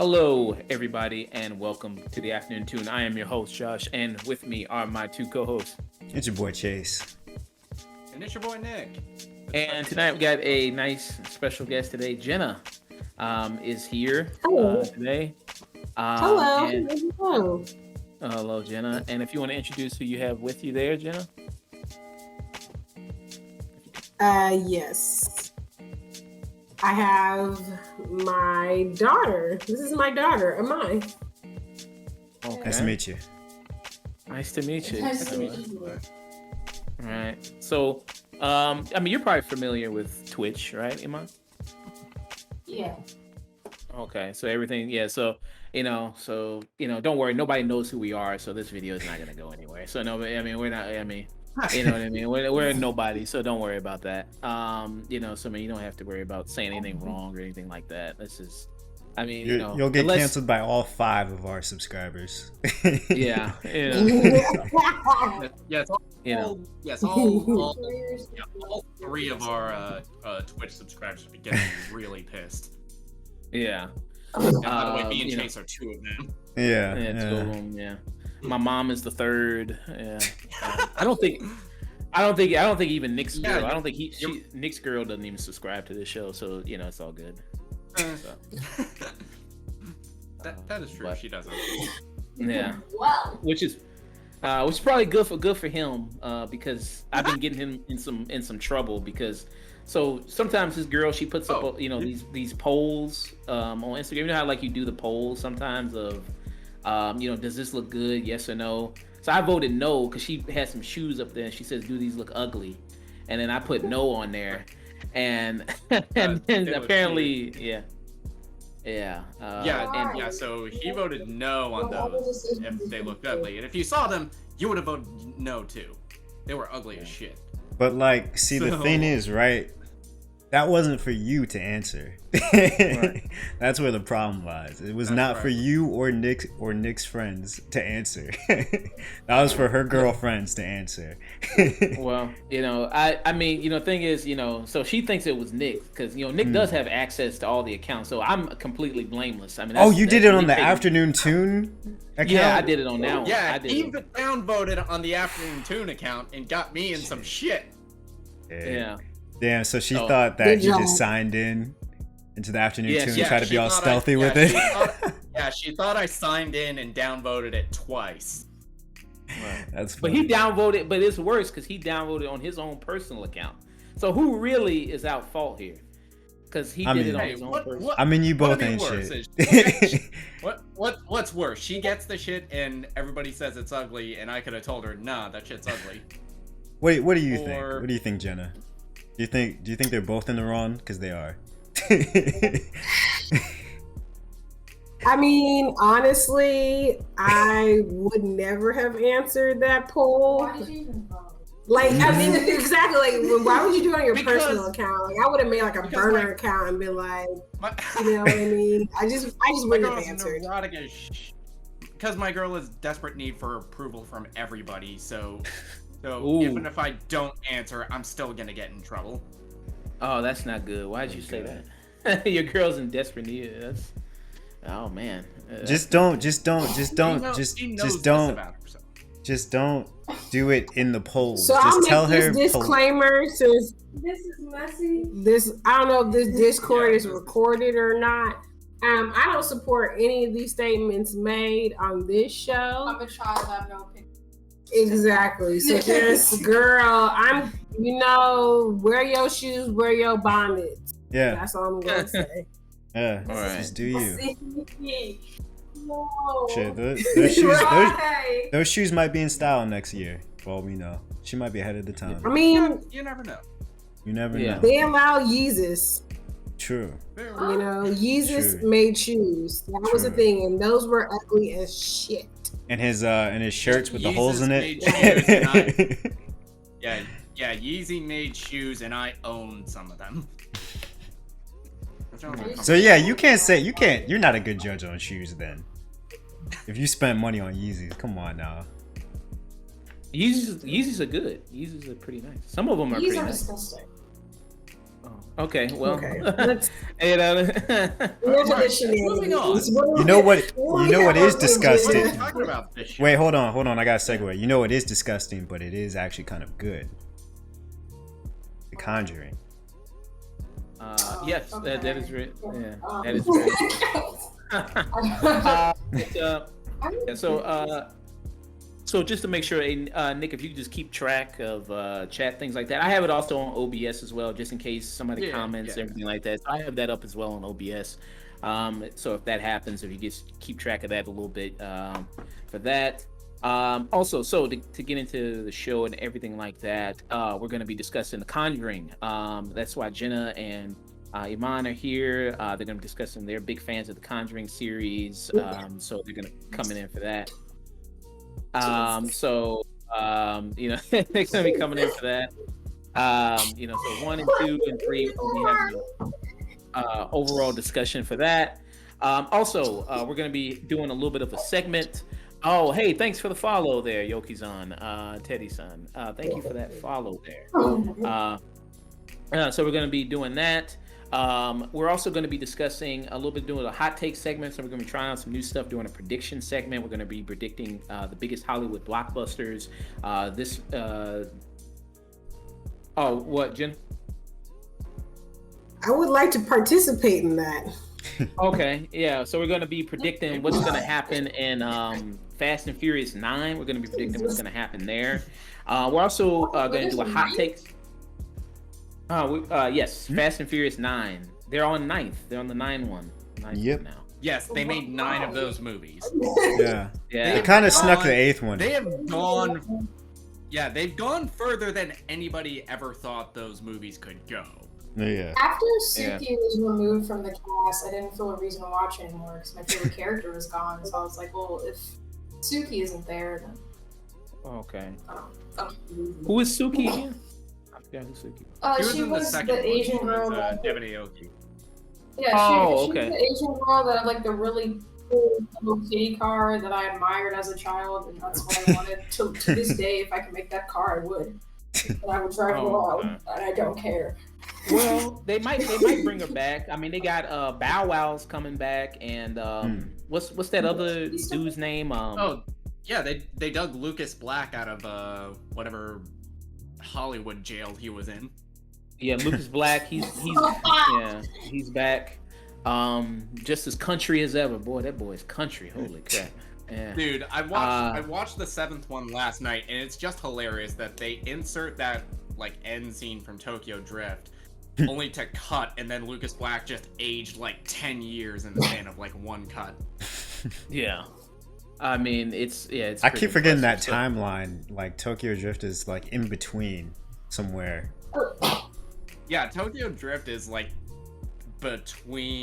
Hello, everybody, and welcome to the Afternoon Tune. I am your host, Josh, and with me are my two co-hosts. It's your boy Chase. And it's your boy Nick. And tonight we got a nice special guest today. Jena is here today. Hello. Hello. Hello, Jena. And if you want to introduce who you have with you there, Jena. Yes. I have my daughter. This is my daughter, Amai. Okay. Nice to meet you. Nice to meet you. Nice to meet you. All right. So, you're probably familiar with Twitch, right, Iman? Yeah. Okay. So everything, yeah. So, don't worry. Nobody knows who we are, so this video is not gonna go anywhere. So no, we're not. You know what I mean? We're nobody, so don't worry about that. You don't have to worry about saying anything wrong or anything like that. This is, you'll get canceled by all 5 of our subscribers. Yeah. All 3 of our Twitch subscribers would be getting really pissed. Yeah. And by the way, me and Chase are 2 of them. Yeah. 2 of them. Yeah. My mom is the 3rd. Yeah. I don't think even Nick's girl. I don't think Nick's girl doesn't even subscribe to this show, so it's all good. That is true. But, she doesn't. Yeah. Wow. Which is probably good for him because I've been getting him in some trouble because so sometimes his girl she puts up these polls on Instagram. You know how like you do the polls sometimes of does this look good? Yes or no? So I voted no because she had some shoes up there and she says, do these look ugly? And then I put no on there. And then apparently, so he voted no on those if they looked ugly. And if you saw them, you would have voted no too. They were ugly as shit. But the thing is, right? That wasn't for you to answer. Right. That's where the problem lies. It was not for you or Nick's friends to answer. That was for her girlfriends to answer. Well, thing is, so she thinks it was Nick because Nick does have access to all the accounts, so I'm completely blameless. You did it on the Afternoon Tune account? Yeah, I did it on that one. Yeah, he even downvoted on the Afternoon Tune account and got me in some shit. Yeah. Damn, so she thought that you just signed into the Afternoon Tune and tried to be all stealthy with it? She thought I signed in and downvoted it twice. Right. That's funny. But he downvoted, but it's worse because he downvoted on his own personal account. So who really is at fault here? Because he did it on his own personal. You both ain't shit. What's worse? She gets the shit and everybody says it's ugly and I could have told her, nah, that shit's ugly. Wait, what do you think? What do you think, Jena? Do you think they're both in the wrong? Because they are. Honestly, I would never have answered that poll. Why did you even vote? Exactly. Why would you do it on your personal account? I would have made a burner account and been like, you know what I mean? I just wouldn't have answered. Because my girl is desperate need for approval from everybody, so even if I don't answer, I'm still gonna get in trouble. Oh, that's not good. Why'd you say that? Your girl's in desperate need. Oh man. Just don't do it in the polls. So just I'll make this disclaimer since this is messy. I don't know if this Discord is recorded or not. I don't support any of these statements made on this show. I'm a child. I have no opinion. Exactly. So just, girl, wear your shoes, wear your bonnets. Yeah. That's all I'm going to say. Yeah. All right. Just do you. No. Shit, those shoes might be in style next year. For all we know. She might be ahead of the time. You never know. You never know. They allow Yeezus. True. Yeezus made shoes. That was a thing, and those were ugly as shit. And his shirts with the holes in it. Yeezy made shoes, and I own some of them. So yeah, you're not a good judge on shoes then. If you spent money on Yeezys, come on now. Yeezys are good. Yeezys are pretty nice. Some of them are pretty nice. Disgusting. Oh, Okay, well, Okay, let's you know, Moving on. You know what? You know what is What disgusting? are we talking about this show? Wait, hold on. I got a segue. You know what is disgusting, but it is actually kind of good. The Conjuring. yes, Okay. that is right. Yeah, Um, that is very. So just to make sure, Nick, if you could just keep track of chat, things like that. I have it also on OBS as well, just in case somebody comments, everything like that. So I have that up as well on OBS. So if that happens, if you just keep track of that a little bit for that. Also, so to get into the show and everything like that, we're going to be discussing The Conjuring. That's why Jena and Iman are here. They're going to be discussing. They're big fans of the Conjuring series, so they're going to come in for that. You know, they're going to be coming in for that. You know, so 1 and 2 and 3 will be having overall discussion for that. Also, we're going to be doing a little bit of a segment. Oh, hey, thanks for the follow there, Yoki-san, Teddy-san. Thank you for that follow there. So we're going to be doing that. We're also going to be discussing a little bit, doing a hot take segment. So we're going to be trying out some new stuff, doing a prediction segment. We're going to be predicting the biggest Hollywood blockbusters. Oh, what, Jen? I would like to participate in that. Okay, yeah. So we're going to be predicting what's going to happen in Fast and Furious 9. We're going to be predicting what's going to happen there. We're also going to do a hot take. Yes, Fast and Furious 9. They're on 9th. They're on the 9 one. 9th Yep. now. Yes, they made 9 of those movies. Yeah. Yeah. They kind of snuck the 8th one. They have gone. Yeah, they've gone further than anybody ever thought those movies could go. Yeah. After Suki was removed from the cast, I didn't feel a reason to watch it anymore because my favorite character was gone. So I was like, well, if Suki isn't there, then Okay. who Who is Suki again? I forgot who Suki was. She was in the second one. Asian She girl. was, that, Ebony Oki. yeah, Oh, she okay. was the Asian girl that had like the really cool little kitty car that I admired as a child, and that's what I wanted. To this day, if I could make that car, I would. And I would drive around, and I don't care. Well, they might bring her back. I mean, they got Bow Wow's coming back, and what's that other dude's name? Yeah, they dug Lucas Black out of whatever Hollywood jail he was in. Yeah, Lucas Black. He's back. Just as country as ever. Boy, that boy's country. Holy crap. Yeah. Dude, I watched the 7th one last night, and it's just hilarious that they insert that like end scene from Tokyo Drift only to cut, and then Lucas Black just aged like 10 years in the span of like one cut. Yeah. I mean, it's I keep forgetting that impressive. timeline. Like Tokyo Drift is like in between somewhere. Yeah, Tokyo Drift is like between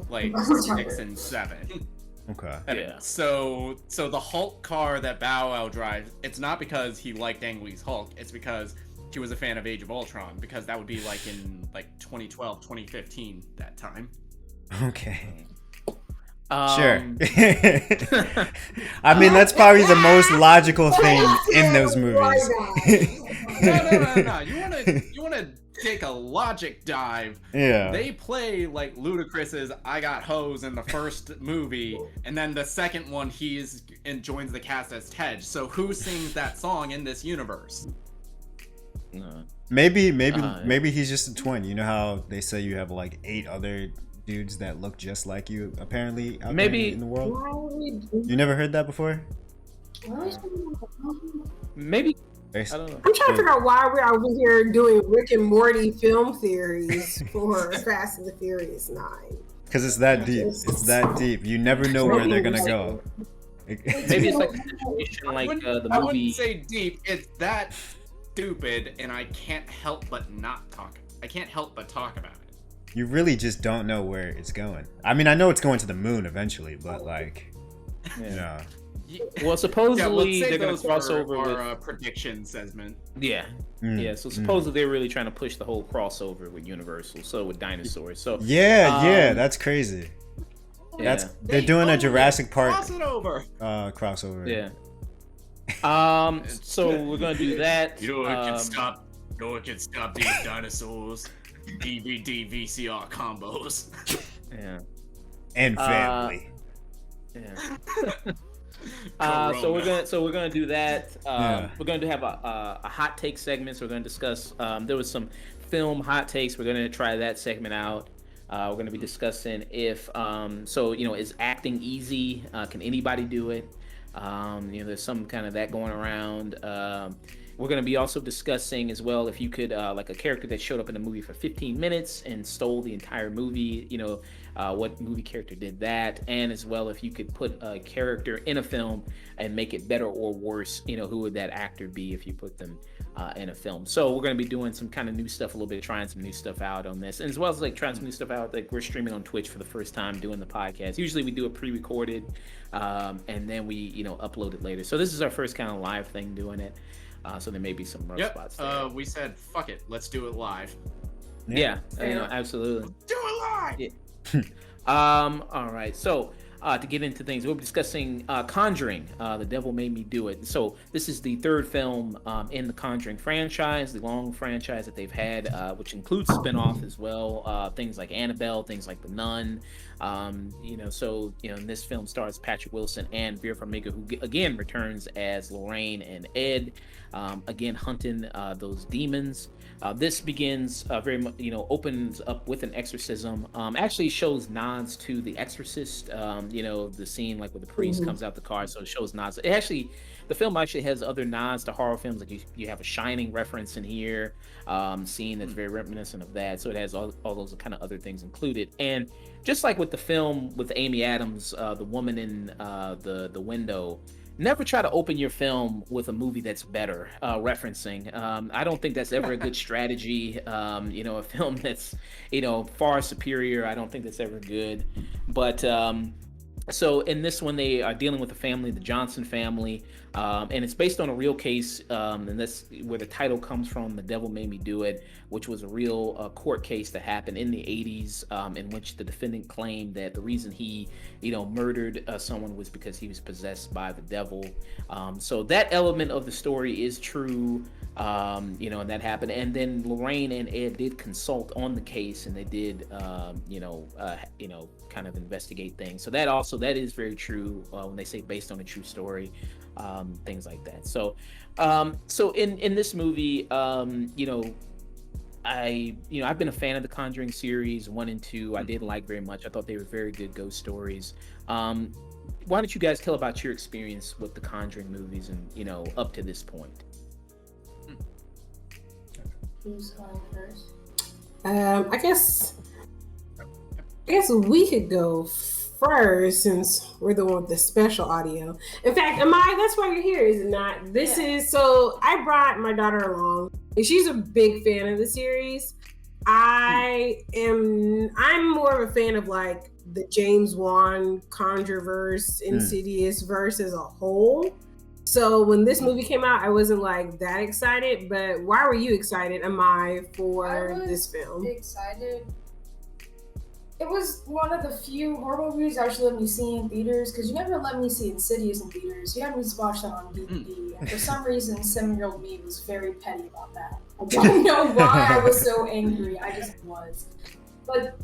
like 6 and 7. Okay. Yeah. So the Hulk car that Bow Wow drives, it's not because he liked Ang Lee's Hulk, it's because he was a fan of Age of Ultron, because that would be like in like 2012, 2015 that time. Okay. Sure. I mean, that's probably the most logical thing in those movies. No. You wanna take a logic dive. Yeah. They play like Ludacris's "I Got Hoes" in the first movie, and then the second one and joins the cast as Tej. So who sings that song in this universe? No. Maybe he's just a twin. You know how they say you have like 8 other dudes that look just like you apparently out there in the world? You never heard that before? Maybe. I don't know. I'm trying to figure out why we're over here doing Rick and Morty film theories for Fast and the Furious 9. Because it's that deep. It's that deep. You never know where they're gonna go. Maybe it's like a situation like the movie. I wouldn't say deep. It's that stupid, and I can't help but talk about it. You really just don't know where it's going. I mean, I know it's going to the moon eventually, but like, you know. Well, supposedly they're going to cross over with predictions segment. Yeah. Yeah, so supposedly they're really trying to push the whole crossover with Universal, so with dinosaurs. So yeah, that's crazy. Yeah. They're doing a Jurassic Park crossover. Crossover. Yeah. So we're going to do that. No one can stop these dinosaurs. DVD VCR combos. Yeah. And family. Yeah. So we're gonna do that. We're gonna have a hot take segment. So we're gonna discuss. There was some film hot takes. We're gonna try that segment out. We're gonna be discussing if is acting easy? Can anybody do it? There's some kind of that going around. We're going to be also discussing as well if you could, like a character that showed up in the movie for 15 minutes and stole the entire movie, what movie character did that, and as well if you could put a character in a film and make it better or worse, who would that actor be if you put them in a film. So we're going to be doing some kind of new stuff, a little bit, trying some new stuff out on this, and as well as like trying some new stuff out. Like we're streaming on Twitch for the first time doing the podcast. Usually we do it pre-recorded, and then we upload it later. So this is our first kind of live thing doing it. So there may be some rough spots there. We said, fuck it, let's do it live. Yeah, absolutely. Do it live! Yeah. All right, so to get into things, we'll be discussing Conjuring, The Devil Made Me Do It. So this is the third film in the Conjuring franchise, the long franchise that they've had, which includes spin-off as well, things like Annabelle, things like The Nun. In this film stars Patrick Wilson and Vera Farmiga, who again returns as Lorraine and Ed, again hunting those demons. This begins very much, opens up with an exorcism. Actually shows nods to The Exorcist. The scene like where the priest comes out the car, so it shows nods. The film actually has other nods to horror films. Like you have a Shining reference in here, scene that's very reminiscent of that. So it has all those kind of other things included. And just like with the film with Amy Adams, the woman in the window, never try to open your film with a movie that's better, referencing. I don't think that's ever a good strategy. A film that's, far superior, I don't think that's ever good. But so in this one, they are dealing with the family, the Johnson family, and it's based on a real case, and that's where the title comes from, The Devil Made Me Do It, which was a real court case that happened in the 80s, in which the defendant claimed that the reason he, murdered someone was because he was possessed by the devil. So that element of the story is true, and that happened. And then Lorraine and Ed did consult on the case, and they did, kind of investigate things. So that is very true when they say based on a true story, things like that. So in this movie, I've been a fan of the Conjuring series 1 and 2. I did like very much. I thought they were very good ghost stories. Why don't you guys tell about your experience with the Conjuring movies and up to this point? Who's going first? I guess we could go first since we're the one with the special audio. In fact, that's why you're here, is it not? So I brought my daughter along, and she's a big fan of the series. I'm more of a fan of like the James Wan Conjureverse, Insidious verse as a whole. So when this movie came out, I wasn't like that excited, but why were you excited, for this film? Excited. It was one of the few horror movies I actually let me see in theaters, because you never let me see Insidious in theaters. You had me watch that on DVD. And for some reason, 7-year-old me was very petty about that. I don't know why I was so angry. I just was. But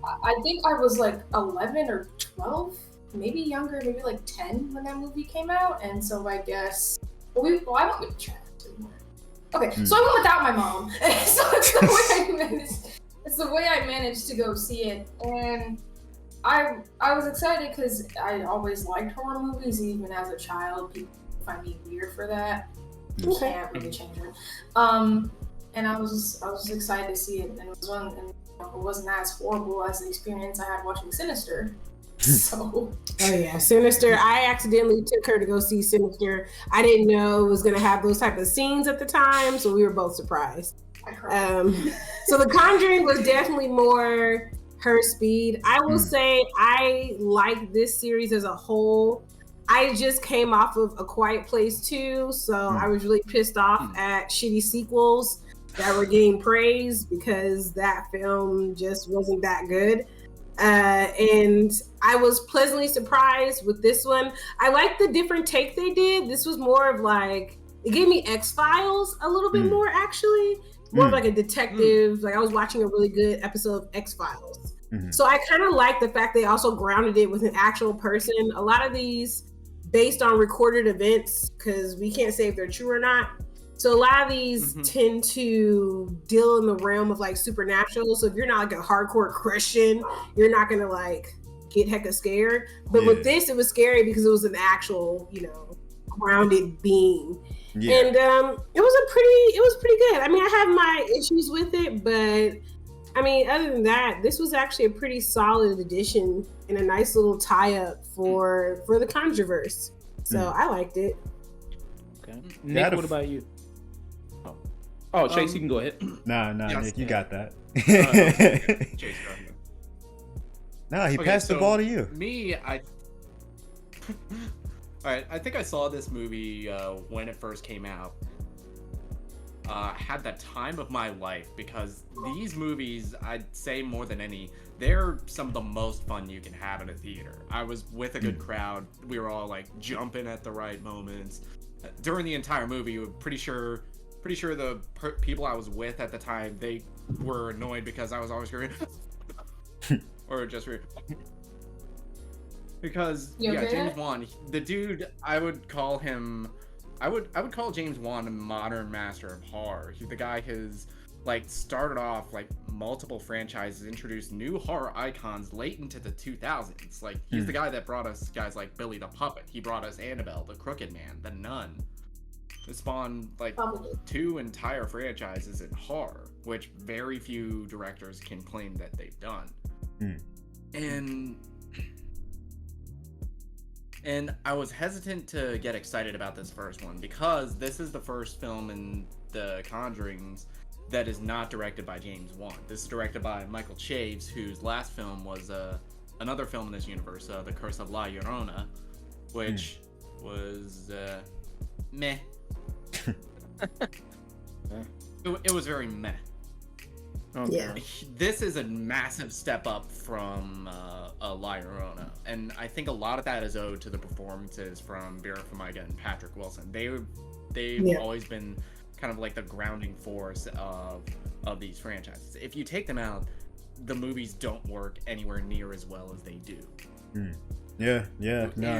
I think I was like 11 or 12, maybe younger, maybe like 10 when that movie came out. And so I guess, I went with Chad. Okay, so I went without my mom. So it's the way I managed to go see it, and I was excited because I always liked horror movies, even as a child. People find me weird for that. You can't really change it. And I was excited to see it, and it wasn't as horrible as the experience I had watching Sinister. So. Oh yeah, Sinister. I accidentally took her to go see Sinister. I didn't know it was gonna have those type of scenes at the time, so we were both surprised. So The Conjuring was definitely more her speed. I will say I like this series as a whole. I just came off of A Quiet Place 2, so I was really pissed off at shitty sequels that were getting praised because that film just wasn't that good. And I was pleasantly surprised with this one. I liked the different take they did. This was more of like, it gave me X-Files a little bit more, actually. more of like a detective. Like I was watching a really good episode of X-Files. So I kind of like the fact they also grounded it with an actual person. A lot of these based on recorded events, because we can't say if they're true or not. So a lot of these tend to deal in the realm of like supernatural. So if you're not like a hardcore Christian, you're not gonna like get hecka scared. But with this, it was scary because it was an actual, you know, grounded being. Yeah. And it was pretty good. I mean, I have my issues with it, but I mean, other than that, this was actually a pretty solid addition and a nice little tie-up for the Conjureverse. So I liked it. Okay. Nick, what about you? Oh, Chase, you can go ahead. Nah, Nick, you got that. Chase, go ahead. Nah, he passed the ball to you. Alright, I think I saw this movie when it first came out. Had the time of my life because these movies, I'd say more than any, they're some of the most fun you can have in a theater. I was with a good crowd. We were all like jumping at the right moments. During the entire movie, pretty sure the people I was with at the time, they were annoyed because I was always screaming. Or just because James Wan, the dude, I would call James Wan a modern master of horror. The guy has like started off like multiple franchises, introduced new horror icons late into the 2000s. Like he's the guy that brought us guys like Billy the Puppet. He brought us Annabelle, The Crooked Man, The Nun. It spawned like 2 entire franchises in horror, which very few directors can claim that they've done. And I was hesitant to get excited about this first one because this is the first film in the Conjurings that is not directed by James Wan. This is directed by Michael Chaves, whose last film was another film in this universe, The Curse of La Llorona, which was meh. It was very meh. Okay. Yeah. This is a massive step up from La Llorona, and I think a lot of that is owed to the performances from Vera Farmiga and Patrick Wilson. They've always been kind of like the grounding force of these franchises. If you take them out, the movies don't work anywhere near as well as they do. Yeah. No,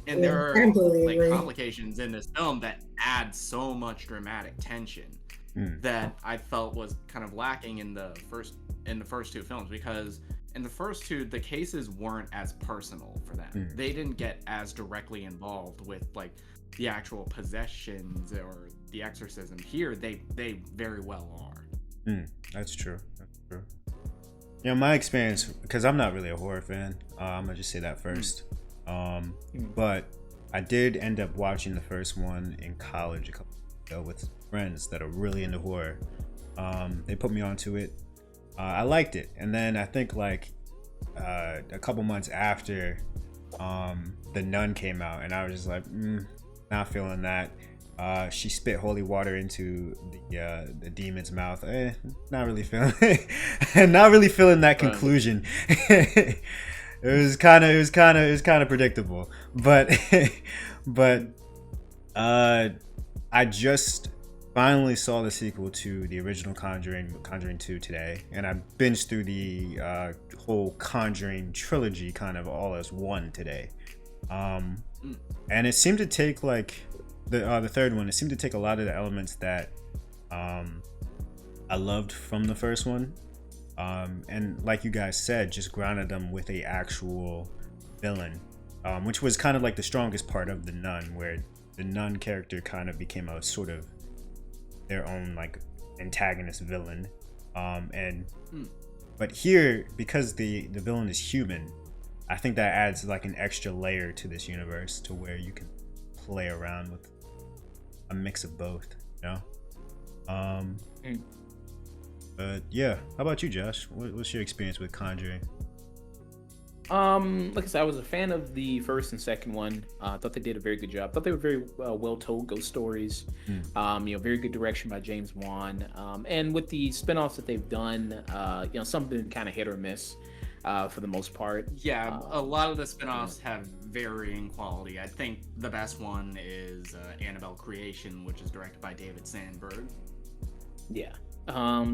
and there are like complications in this film that add so much dramatic tension that I felt was kind of lacking in the first 2 films, because in the first 2 the cases weren't as personal for them. They didn't get as directly involved with like the actual possessions or the exorcism. Here they very well are. That's true. You know, my experience, because I'm not really a horror fan, I'm gonna just say that first. But I did end up watching the first one in college a couple years ago with friends that are really into horror. They put me onto it. I liked it, and then I think like a couple months after The Nun came out, and I was just like, not feeling that. She spit holy water into the demon's mouth. Not really feeling that conclusion. It was kind of predictable, but I just finally saw the sequel to the original Conjuring 2 today, and I binged through the whole Conjuring trilogy kind of all as one today. And it seemed to take like the third one. It seemed to take a lot of the elements that I loved from the first one. And like you guys said, just grounded them with a actual villain, which was kind of like the strongest part of The Nun, where the Nun character kind of became a sort of their own like antagonist villain. But here, because the villain is human, I think that adds like an extra layer to this universe, to where you can play around with a mix of both, you know? But yeah, how about you, Josh? What's your experience with Conjuring? Like I said, I was a fan of the first and second one. I thought they did a very good job. I thought they were very well told ghost stories. Very good direction by James Wan. And with the spinoffs that they've done, some have been kind of hit or miss for the most part. Yeah, a lot of the spinoffs have varying quality. I think the best one is Annabelle Creation, which is directed by David Sandberg. Yeah.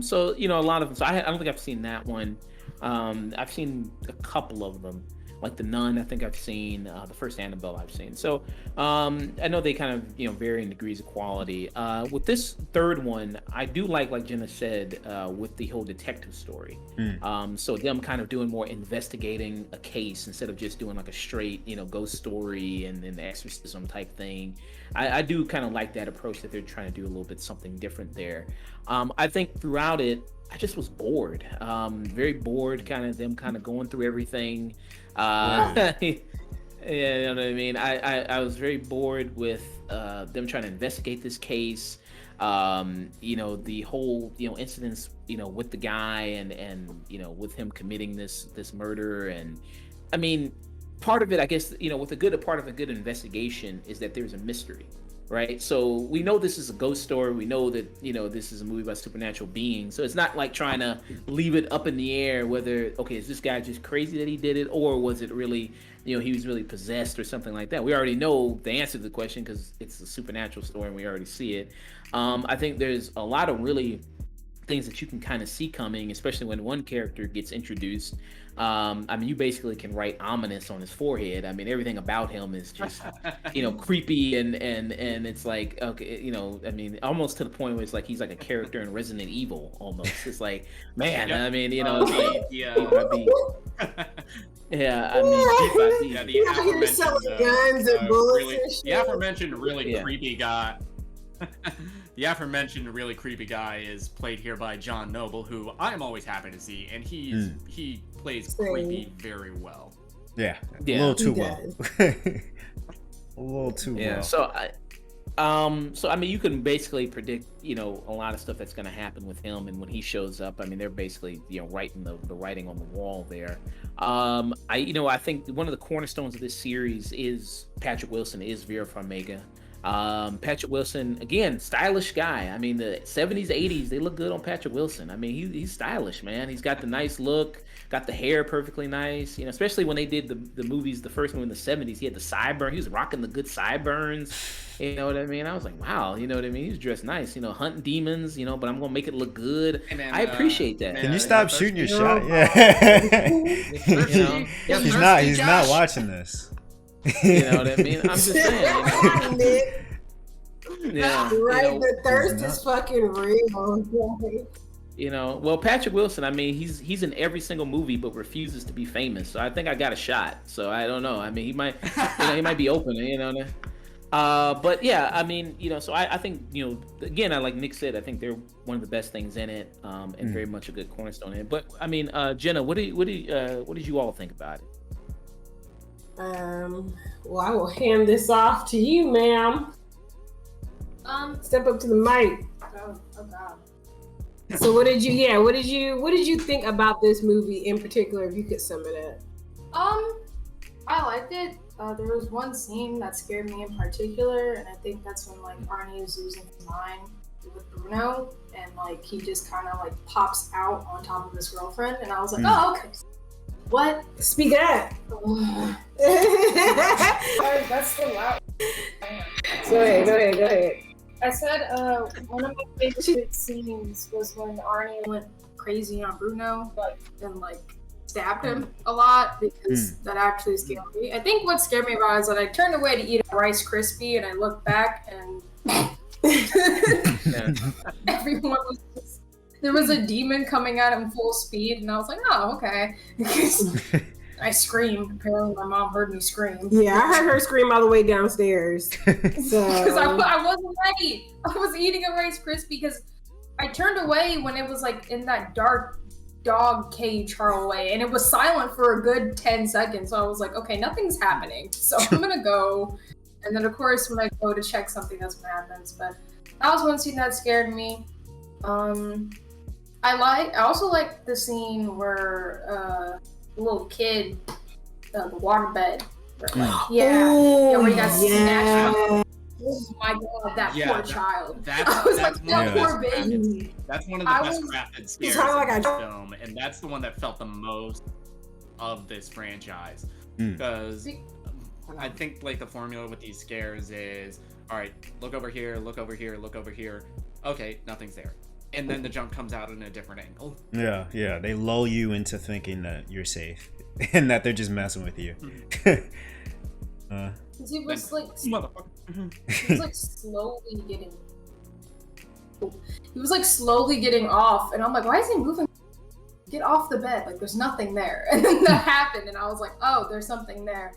So a lot of them. So I don't think I've seen that one. I've seen a couple of them, like The Nun. I think I've seen the first Annabelle. I've seen. So I know they kind of vary in degrees of quality. With this third one, I do like Jenna said, with the whole detective story. So them kind of doing more investigating a case instead of just doing like a straight ghost story and then exorcism type thing. I do kind of like that approach that they're trying to do a little bit something different there. I think throughout it, I just was bored. Very bored, kind of them kind of going through everything. Yeah, you know what I mean? I was very bored with them trying to investigate this case. The whole incidents with the guy and with him committing this murder. And I mean, part of it, I guess, with a part of a good investigation is that there's a mystery, right? So we know this is a ghost story. We know that this is a movie about supernatural beings. So it's not like trying to leave it up in the air whether is this guy just crazy that he did it, or was it really he was really possessed or something like that. We already know the answer to the question because it's a supernatural story and we already see it. I think there's a lot of really things that you can kind of see coming, especially when one character gets introduced. I mean, you basically can write ominous on his forehead. I mean, everything about him is just, creepy and it's like, okay, I mean, almost to the point where it's like he's like a character in Resident Evil almost. It's like, man, I mean, it's like, yeah, I mean, the you're selling guns and bullets really, and shit. the aforementioned really creepy guy. The aforementioned really creepy guy is played here by John Noble, who I'm always happy to see, and he plays creepy very well. Yeah, a little too well. A little too well. Yeah. So I mean, you can basically predict, a lot of stuff that's going to happen with him, and when he shows up, I mean, they're basically, writing the writing on the wall there. I think one of the cornerstones of this series is Patrick Wilson, is Vera Farmiga. Patrick Wilson, again, stylish guy. I mean, the 70s, 80s, they look good on Patrick Wilson. I mean, he's stylish, man. He's got the nice look, got the hair perfectly nice. especially when they did the movies, the first one in the 70s, he had the sideburn. He was rocking the good sideburns. You know what I mean? I was like, wow, you know what I mean? He was dressed nice, hunting demons, but I'm gonna make it look good. Hey, man, I appreciate that. Can you stop shooting your shot? Yeah. He's not watching this. You know what I mean? I'm just saying. Yeah, right. The thirst is fucking real. Well, Patrick Wilson, I mean, he's in every single movie, but refuses to be famous. So I think I got a shot. So I don't know. I mean, he might, he might be open. But yeah, I mean, so I think, again, like Nick said, I think they're one of the best things in it, and very much a good cornerstone in it. But I mean, Jenna, what did you all think about it? Well, I will hand this off to you, ma'am. Step up to the mic. Oh God. So what did you think about this movie in particular, if you could sum it up? I liked it. There was one scene that scared me in particular, and I think that's when Arnie is losing his mind with Bruno, and he just kind of pops out on top of his girlfriend, and I was like, oh, okay. What? Speak up. That's so loud. Go ahead. I said one of my favorite scenes was when Arnie went crazy on Bruno, and stabbed him a lot, because that actually scared me. I think what scared me about it is that I turned away to eat a Rice Krispie, and I looked back, and everyone was just, there was a demon coming at him full speed, and I was like, oh, okay. I screamed. Apparently my mom heard me scream. Yeah, I heard her scream all the way downstairs. Because I wasn't ready. I was eating a Rice Krispie because I turned away when it was in that dark dog cage far away, and it was silent for a good 10 seconds. So I was like, okay, nothing's happening. So I'm going to go. And then, of course, when I go to check something, that's what happens. But that was one scene that scared me. I also like the scene where the little kid, the waterbed. Where he got snatched from. Oh my god, that poor child. That's poor baby. That's one of the best crafted scares in the film, and that's the one that felt the most of this franchise. Because I think the formula with these scares is, all right, look over here, look over here, look over here. Okay, nothing's there. and then the jump comes out in a different angle. Yeah. They lull you into thinking that you're safe and that they're just messing with you. He was like, Motherfucker. he was like slowly getting. He was like slowly getting off, and I'm like, why is he moving? Get off the bed, like there's nothing there. And then that happened, and I was like, oh, there's something there.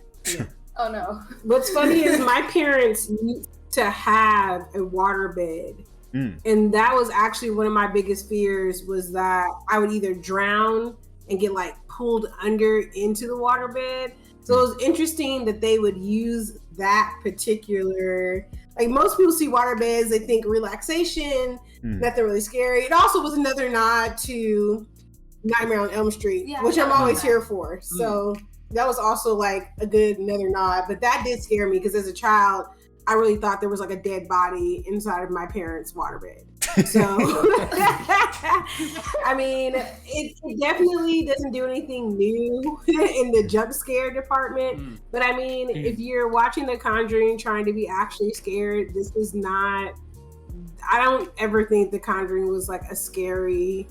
Oh no. What's funny is my parents used to have a waterbed. And that was actually one of my biggest fears, was that I would either drown and get like pulled under into the waterbed. So it was interesting that they would use that particular, like most people see waterbeds, they think relaxation, nothing really scary. It also was another nod to Nightmare on Elm Street, which I'm always here for. So that was also like another nod, but that did scare me because as a child, I really thought there was like a dead body inside of my parents' waterbed. So, I mean, it definitely doesn't do anything new in the jump scare department. But I mean, if you're watching The Conjuring trying to be actually scared, this is not. I don't ever think The Conjuring was like a scary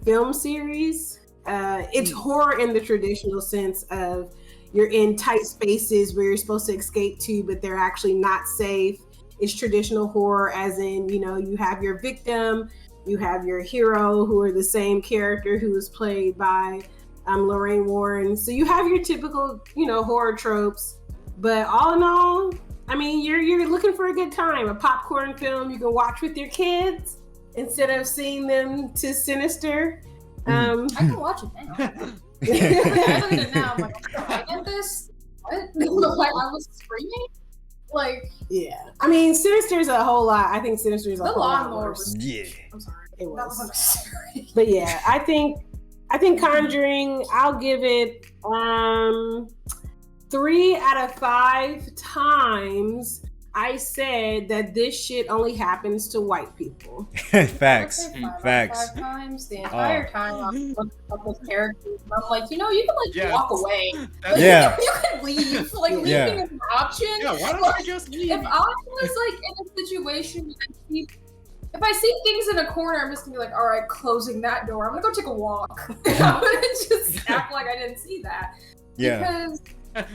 film series. It's horror in the traditional sense of you're in tight spaces where you're supposed to escape to, but they're actually not safe. It's traditional horror, as in, you know, you have your victim, you have your hero, who are the same character who is played by Lorraine Warren. So you have your typical, you know, horror tropes. But all in all, I mean, you're looking for a good time, a popcorn film you can watch with your kids instead of seeing them too sinister. I can watch it now. I look at it now, I'm like, I get this? What? Like, I was screaming? Like, yeah. I mean, Sinister's a whole lot. I think Sinister's a whole lot worse. Yeah. I'm sorry. It That was was. unnecessary. But yeah, I think Conjuring, I'll give it 3 out of 5 times I said that this shit only happens to white people. Facts. Five times the entire time I'm looking up with characters. And I'm like, you know, you can like walk away. Like, Yeah. you can leave. Like leaving is an option. Yeah, why don't I just leave? If I was like in a situation, if I see things in a corner, I'm just gonna be like, all right, closing that door. I'm gonna go take a walk. I'm gonna just act like I didn't see that. Yeah. Because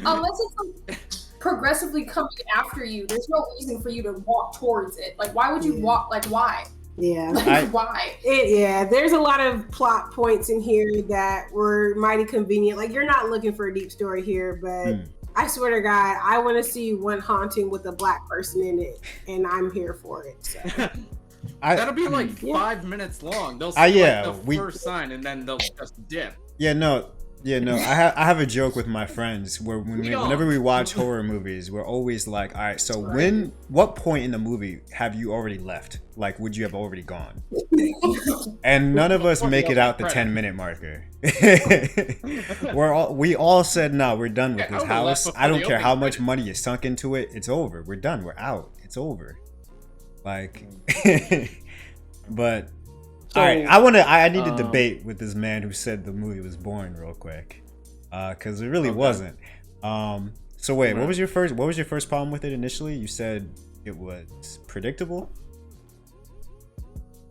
unless it's like progressively coming after you, there's no reason for you to walk towards it. Like, why would you walk? Like, why? Yeah. Like, why? There's a lot of plot points in here that were mighty convenient. Like, you're not looking for a deep story here, but I swear to God, I want to see one haunting with a black person in it, and I'm here for it. So. That'll be like 5 minutes long. They'll see like the first sign and then they'll just dip. I have a joke with my friends where whenever we watch horror movies, we're always like, all right, so what point in the movie have you already left? Like, would you have already gone? And none of us make it out the 10-minute marker. We all said, no, we're done with this house. I don't care how much money is sunk into it. It's over. We're done. We're out. It's over. Like, but all right, I need to debate with this man who said the movie was boring real quick, because it really wasn't. So wait, what was your first problem with it initially? You said it was predictable.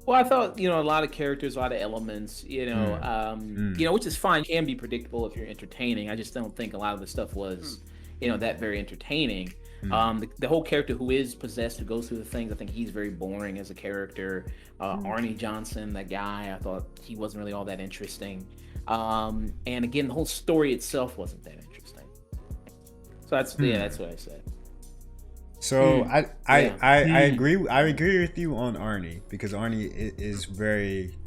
Well, I thought, you know, a lot of characters, a lot of elements, you know, you know, which is fine, can be predictable if you're entertaining. I just don't think a lot of the stuff was, you know, that very entertaining. The whole character who is possessed, who goes through the things, I think he's very boring as a character. Arnie Johnson, that guy, I thought he wasn't really all that interesting. And again, the whole story itself wasn't that interesting. So that's what I said. So I agree with you on Arnie, because Arnie is very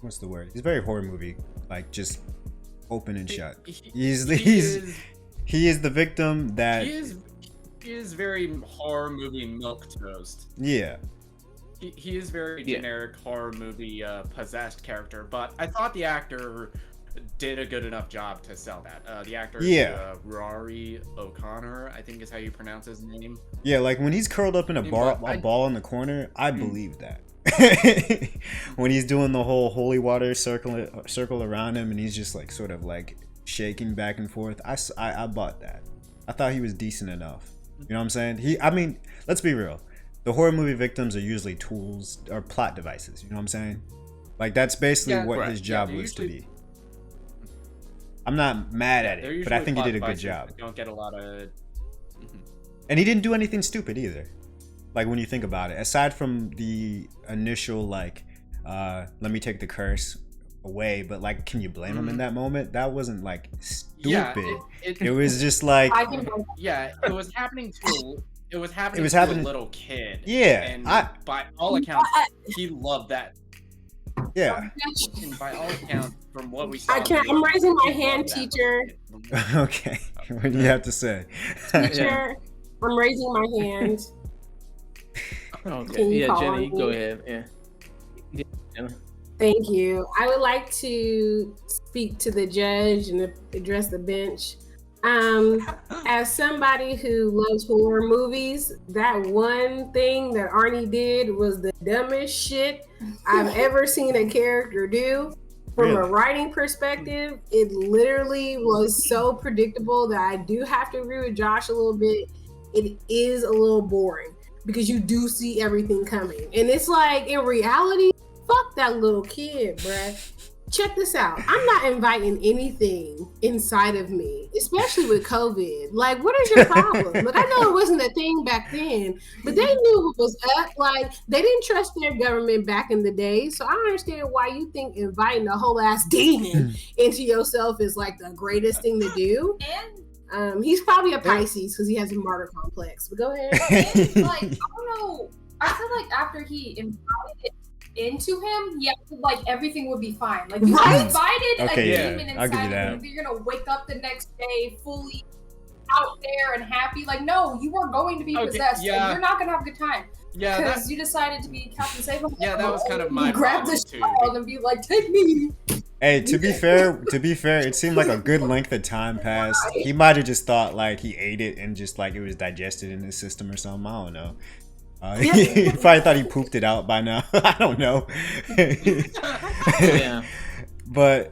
what's the word? He's very horror movie, like just open and shut. He is the victim that he is very horror movie milquetoast. Yeah. He is very generic horror movie possessed character, but I thought the actor did a good enough job to sell that. The actor, Rory O'Connor, I think is how you pronounce his name. Yeah, like when he's curled up in a ball in the corner, I believe that. When he's doing the whole holy water circle around him, and he's just like sort of like shaking back and forth, I bought that. I thought he was decent enough. You know what I'm saying? I mean, let's be real. the horror movie victims are usually tools or plot devices. You know what I'm saying? Like that's basically what his job was to be. I'm not mad at it, but I think he did a good job. Don't get a lot of. And he didn't do anything stupid either. Like when you think about it, aside from the initial like, let me take the curse away, but like, can you blame him in that moment? That wasn't like stupid. Yeah, it was just like, it was happening to. It was happening to a little kid. Yeah, and by all accounts, he loved that. Yeah. And by all accounts, from what we saw, I'm raising my hand, teacher. Okay. What do you have to say? Teacher, I'm raising my hand. Okay. Yeah, Jenny, go ahead. Yeah. Jenna. Thank you. I would like to speak to the judge and address the bench. As somebody who loves horror movies, that one thing that Arnie did was the dumbest shit I've ever seen a character do. From a writing perspective, it literally was so predictable that I do have to agree with Josh a little bit. It is a little boring because you do see everything coming. And it's like, in reality, fuck that little kid, bruh. Check this out. I'm not inviting anything inside of me, especially with COVID. Like, what is your problem? Like, I know it wasn't a thing back then, but they knew what was up. Like, they didn't trust their government back in the day. So I don't understand why you think inviting a whole ass demon into yourself is like the greatest thing to do. And he's probably a Pisces because he has a martyr complex. But go ahead. And, like, I don't know. I feel like after he invited it into him, like everything would be fine. Like, you invited a demon inside of you, you're gonna wake up the next day fully out there and happy. Like, no, you are going to be possessed. Yeah. You're not gonna have a good time. Yeah, because you decided to be Captain Save. Yeah, that was kind of my grab this child and be like, take me. Hey, to be fair, it seemed like a good length of time passed. He might have just thought like he ate it and just like it was digested in his system or something. I don't know. He probably thought he pooped it out by now. I don't know. Yeah. But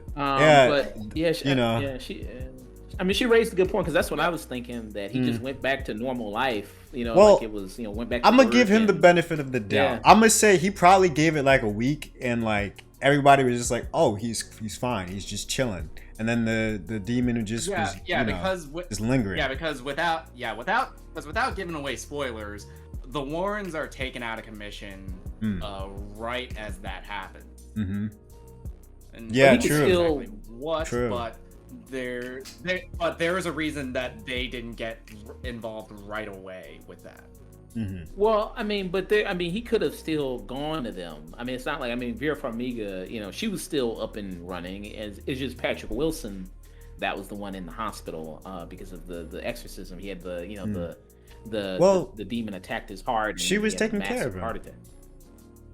she raised a good point because that's what I was thinking, that he just went back to normal life. Well, like it was, went back to I'm gonna give him the benefit of the doubt. I'm gonna say he probably gave it like a week and like everybody was just like, oh, he's fine. He's just chilling. And then the demon just was just lingering. Yeah, because without giving away spoilers, the Warrens are taken out of commission right as that happens. Mm-hmm. And yeah, true. Exactly what? True. But there is a reason that they didn't get involved right away with that. Mm-hmm. Well, he could have still gone to them. It's not like Vera Farmiga, she was still up and running. It's just Patrick Wilson that was the one in the hospital because of the exorcism. He had the demon attacked his heart. She was taking care of him. Heart attack.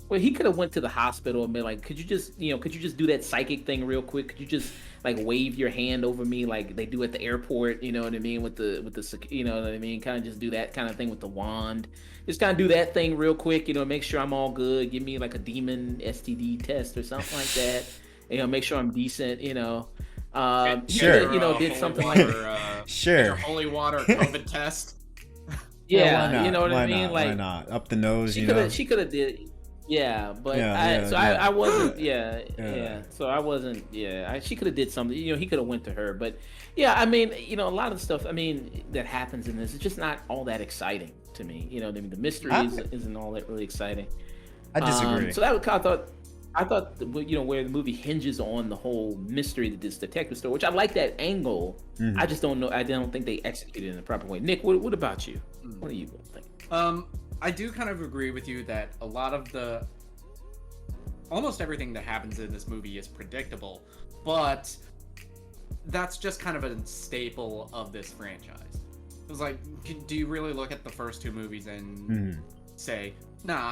Well, he could have went to the hospital and been like, could you just do that psychic thing real quick? Could you just like wave your hand over me like they do at the airport? You know what I mean? With the you know what I mean? Kind of just do that kind of thing with the wand. Just kind of do that thing real quick. Make sure I'm all good. Give me like a demon STD test or something like that. Make sure I'm decent. Sure. Did something like sure. Your holy water COVID test. Yeah, you know what I mean? Not? Like, why not? Up the nose, she could have did. Yeah, but I wasn't. So I wasn't. She could have did something. He could have went to her. But a lot of the stuff. That happens in this. It's just not all that exciting to me. The mystery isn't all that really exciting. I disagree. So that was, I thought where the movie hinges on the whole mystery that this detective story, which I like that angle. Mm-hmm. I just don't know. I don't think they executed it in the proper way. Nick, what about you? What do you think? I do kind of agree with you that a lot of almost everything that happens in this movie is predictable, but that's just kind of a staple of this franchise. It's like, do you really look at the first two movies and say, "Nah,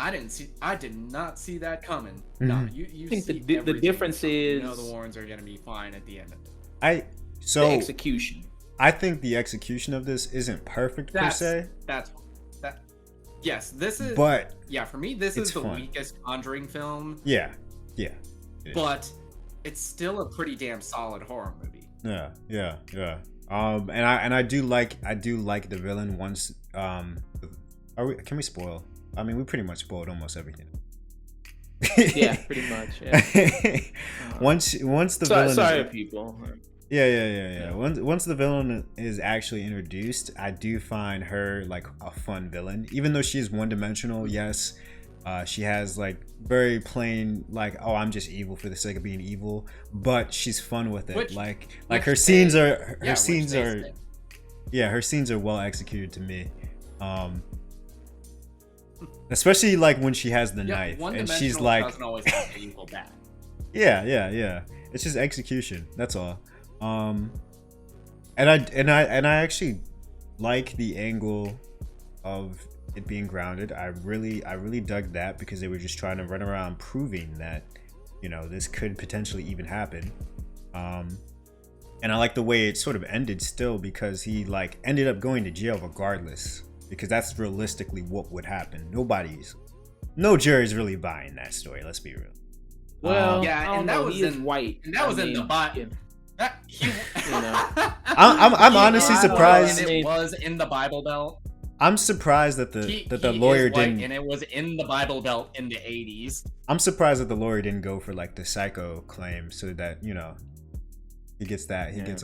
I did not see that coming"? Mm-hmm. No, you I think see the difference is the Warrens are going to be fine at the end of it. The execution. I think the execution of this isn't perfect per se. Yes, this is. But for me, this is the weakest Conjuring film. Yeah. But it's still a pretty damn solid horror movie. Yeah. And I do like the villain once. Can we spoil? I mean, we pretty much spoiled almost everything. Yeah, pretty much. Yeah. Once the villain. Sorry, people. Yeah. Once the villain is actually introduced, I do find her like a fun villain, even though she's one-dimensional. Yes, she has like very plain like, oh, I'm just evil for the sake of being evil, but she's fun with it. Like her scenes are her scenes are well executed to me. Especially like when she has the knife and she's like, doesn't always have to equal bad. Yeah. It's just execution. That's all. And I actually like the angle of it being grounded. I really dug that because they were just trying to run around proving that, you know, this could potentially even happen. And I like the way it sort of ended still, because he like ended up going to jail regardless, because that's realistically what would happen. No jury's really buying that story. Let's be real. Well, yeah, and that was in white. And that was in the Bible. I'm honestly surprised. And it was in the Bible Belt. I'm surprised that the lawyer didn't. And it was in the Bible Belt in the 80s. I'm surprised that the lawyer didn't go for like the psycho claim, so that, you know, he gets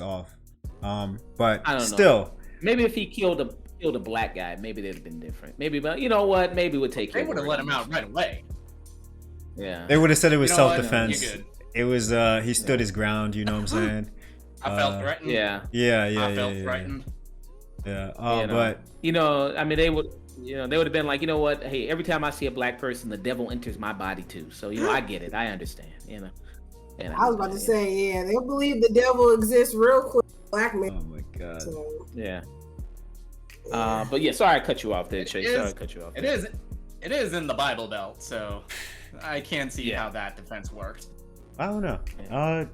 off. But I don't still, know. Maybe if he killed a black guy, maybe they'd have been different. Maybe, but you know what? Maybe we'll take. They would have let him out right away. Yeah. They would have said it was self-defense. It was he stood his ground. You know what I'm saying? I felt threatened. Yeah. I felt threatened. Yeah. But you know, I mean, they would have been like, you know what? Hey, every time I see a black person, the devil enters my body too. So you know, I get it. I understand. You know. I was about to say, yeah, they'll believe the devil exists real quick. Black man. Oh my god. So, yeah. But yeah, sorry I cut you off there, Chase. Sorry I cut you off. It is in the Bible Belt, so I can't see how that defense worked. I don't know.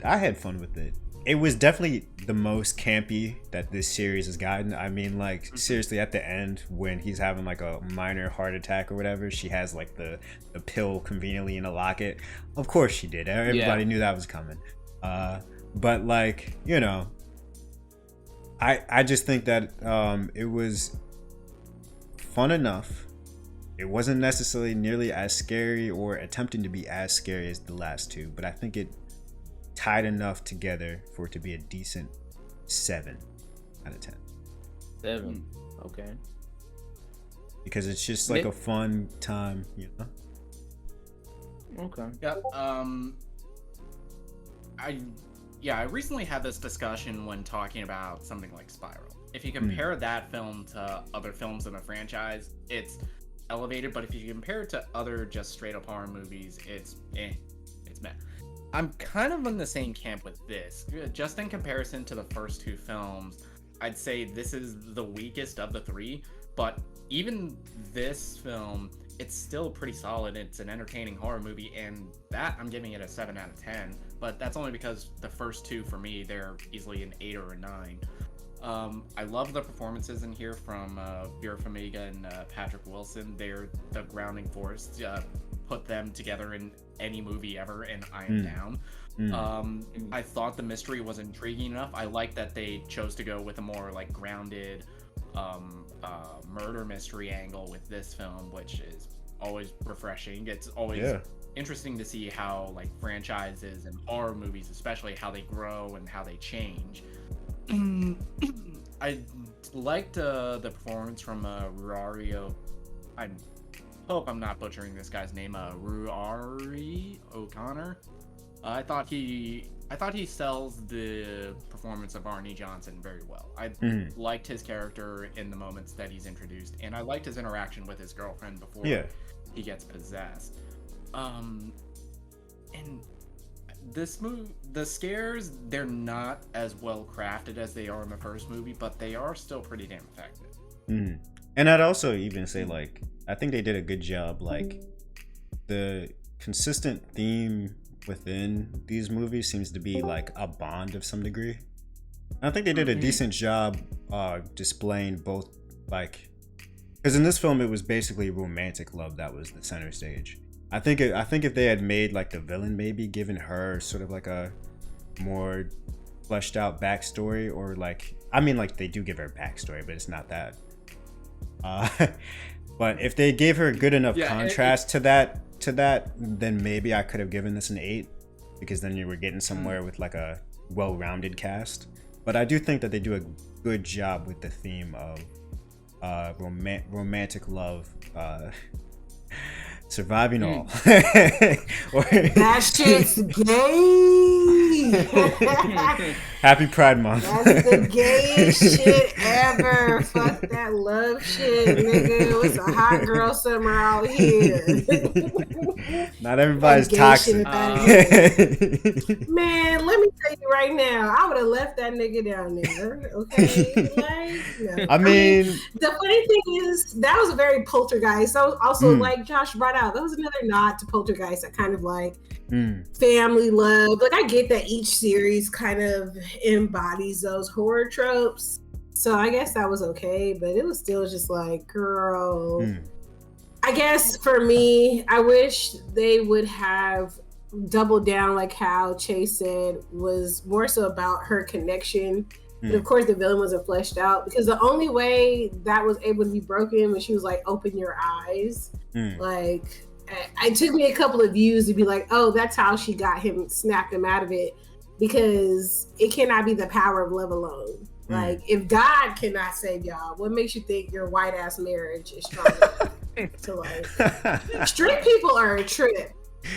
I had fun with it. It was definitely the most campy that this series has gotten. I mean, like, seriously, at the end when he's having like a minor heart attack or whatever, she has like the pill conveniently in a locket. Of course she did. Everybody knew that was coming. But like, you know, I just think that it was fun enough. It wasn't necessarily nearly as scary or attempting to be as scary as the last two, but I think it tied enough together for it to be a decent 7 out of 10. 7. Okay. Because it's just like a fun time, you know? Okay. Yep. I recently had this discussion when talking about something like Spiral. If you compare that film to other films in the franchise, it's elevated, but if you compare it to other just straight up horror movies, it's meh. I'm kind of in the same camp with this. Just in comparison to the first two films, I'd say this is the weakest of the three, but even this film, it's still pretty solid. It's an entertaining horror movie, and that I'm giving it a 7 out of 10, but that's only because the first two, for me, they're easily an 8 or a 9. I love the performances in here from Vera Farmiga and Patrick Wilson. They're the grounding force. Put them together in any movie ever, and I am down. I thought the mystery was intriguing enough. I like that they chose to go with a more like grounded murder mystery angle with this film, which is always refreshing. It's always interesting to see how like franchises and horror movies, especially, how they grow and how they change. I liked the performance from Ruario. I hope I'm not butchering this guy's name. Ruari O'Connor. I thought he sells the performance of Arnie Johnson very well. I liked his character in the moments that he's introduced, and I liked his interaction with his girlfriend before he gets possessed. And this movie, the scares, they're not as well crafted as they are in the first movie, but they are still pretty damn effective. And I'd also even say, like, I think they did a good job. Like, the consistent theme within these movies seems to be like a bond of some degree. And I think they did a decent job displaying both, like, because in this film it was basically romantic love that was the center stage. I think if they had made like the villain, maybe given her sort of like a more fleshed out backstory, or like, I mean, like, they do give her a backstory, but it's not that. But if they gave her a good enough Yeah, contrast to that, then maybe I could have given this an 8, because then you were getting somewhere with like a well-rounded cast. But I do think that they do a good job with the theme of romantic love, surviving all. That shit's gay. Happy Pride Month. That's the gayest shit ever. Fuck that love shit, nigga. It's a hot girl summer out here. Not everybody's Gay toxic. shit about Man, let me tell you right now, I would have left that nigga down there. Okay, no. I mean, the funny thing is that was a very Poltergeist. So also, like Josh brought out, that was another nod to Poltergeist. That kind of like family love. Like I get that each series kind of embodies those horror tropes. So I guess that was okay, but it was still just like, girl. I guess for me, I wish they would have doubled down, like how Chase said, was more so about her connection. But of course, the villain wasn't fleshed out, because the only way that was able to be broken when she was like, "Open your eyes." Like, it took me a couple of views to be like, "Oh, that's how she got him, snapped him out of it," because it cannot be the power of love alone. Like, if God cannot save y'all, what makes you think your white ass marriage is strong enough to like? Straight people are a trip.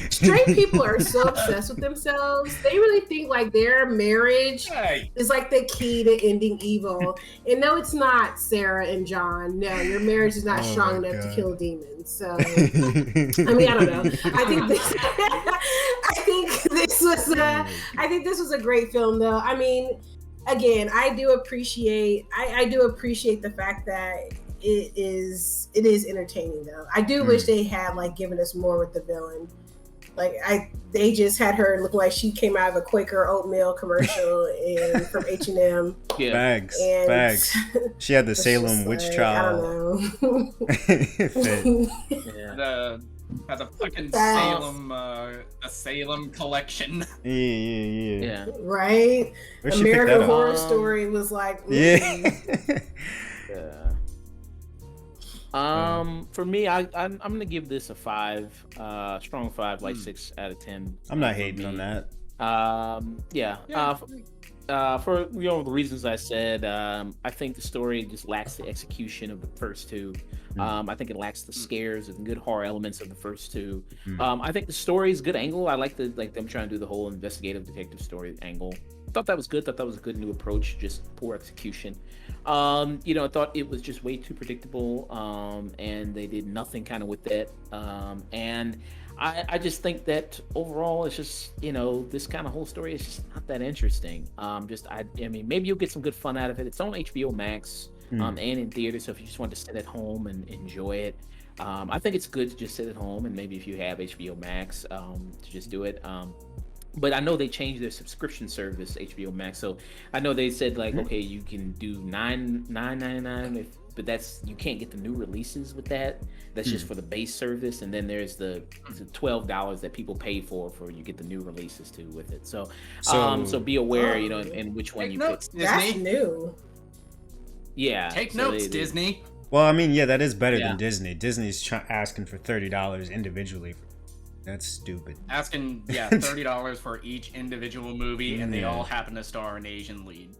Straight people are so obsessed with themselves. They really think like their marriage is like the key to ending evil. And no, it's not, Sarah and John. No, your marriage is not strong enough to kill demons. So I mean, I don't know. I think this was a great film, though. I mean, again, I do appreciate the fact that it is entertaining, though. I do wish they had like given us more with the villain. Like they just had her look like she came out of a Quaker oatmeal commercial and from H&M. Bags. She had the Salem witch trial. I don't know. The fucking Salem, the Salem collection. Yeah. Right. American Horror Story was like. For me, I'm gonna give this a 5, strong 5, like 6 out of 10. I'm not hating on that. For the reasons I said, I think the story just lacks the execution of the first two. I think it lacks the scares and good horror elements of the first two. I think the story is good angle. I like them trying to do the whole investigative detective story angle. Thought that was good. Thought that was a good new approach. Just poor execution. I thought it was just way too predictable, and they did nothing kind of with that. And I just think that overall, it's just this kind of whole story is just not that interesting. I mean, maybe you'll get some good fun out of it. It's on HBO Max and in theater, so if you just want to sit at home and enjoy it, I think it's good to just sit at home, and maybe if you have HBO Max, to just do it. But I know they changed their subscription service, HBO Max. So I know they said like, okay, you can do $9.99, but you can't get the new releases with that. That's just for the base service, and then there's the $12 that people pay for you get the new releases too with it. So be aware, in which one you pick. That's new. Yeah. Take notes, Disney. Well, I mean, yeah, that is better than Disney. Disney's asking for $30 individually. That's stupid. Asking, $30 for each individual movie, and they all happen to star an Asian lead.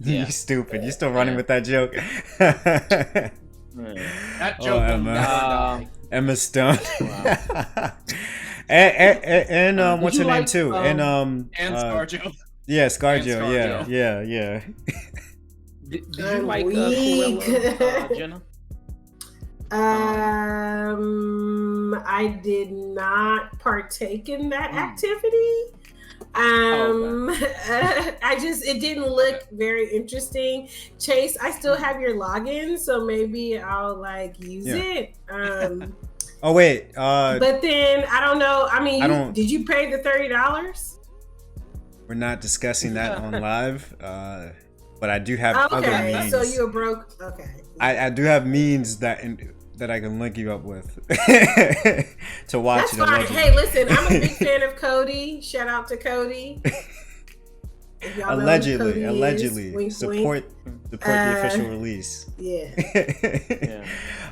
You stupid. You still running with that joke? That joke will never die. Emma Stone. and what's her name too? And ScarJo. Yeah, ScarJo. Yeah. Did you like Cruella, Jena? I did not partake in that activity. It didn't look very interesting. Chase, I still have your login, so maybe I'll use it. Oh wait. But then I don't know. I mean, did you pay the $30? We're not discussing that on live. But I do have other means. So you're broke. Okay. I do have means that I can link you up with to watch. That's fine. Hey, listen, I'm a big fan of Cody. Shout out to Cody. If y'all know who Cody is, allegedly, wink, support wink. the official release. Yeah. Yeah.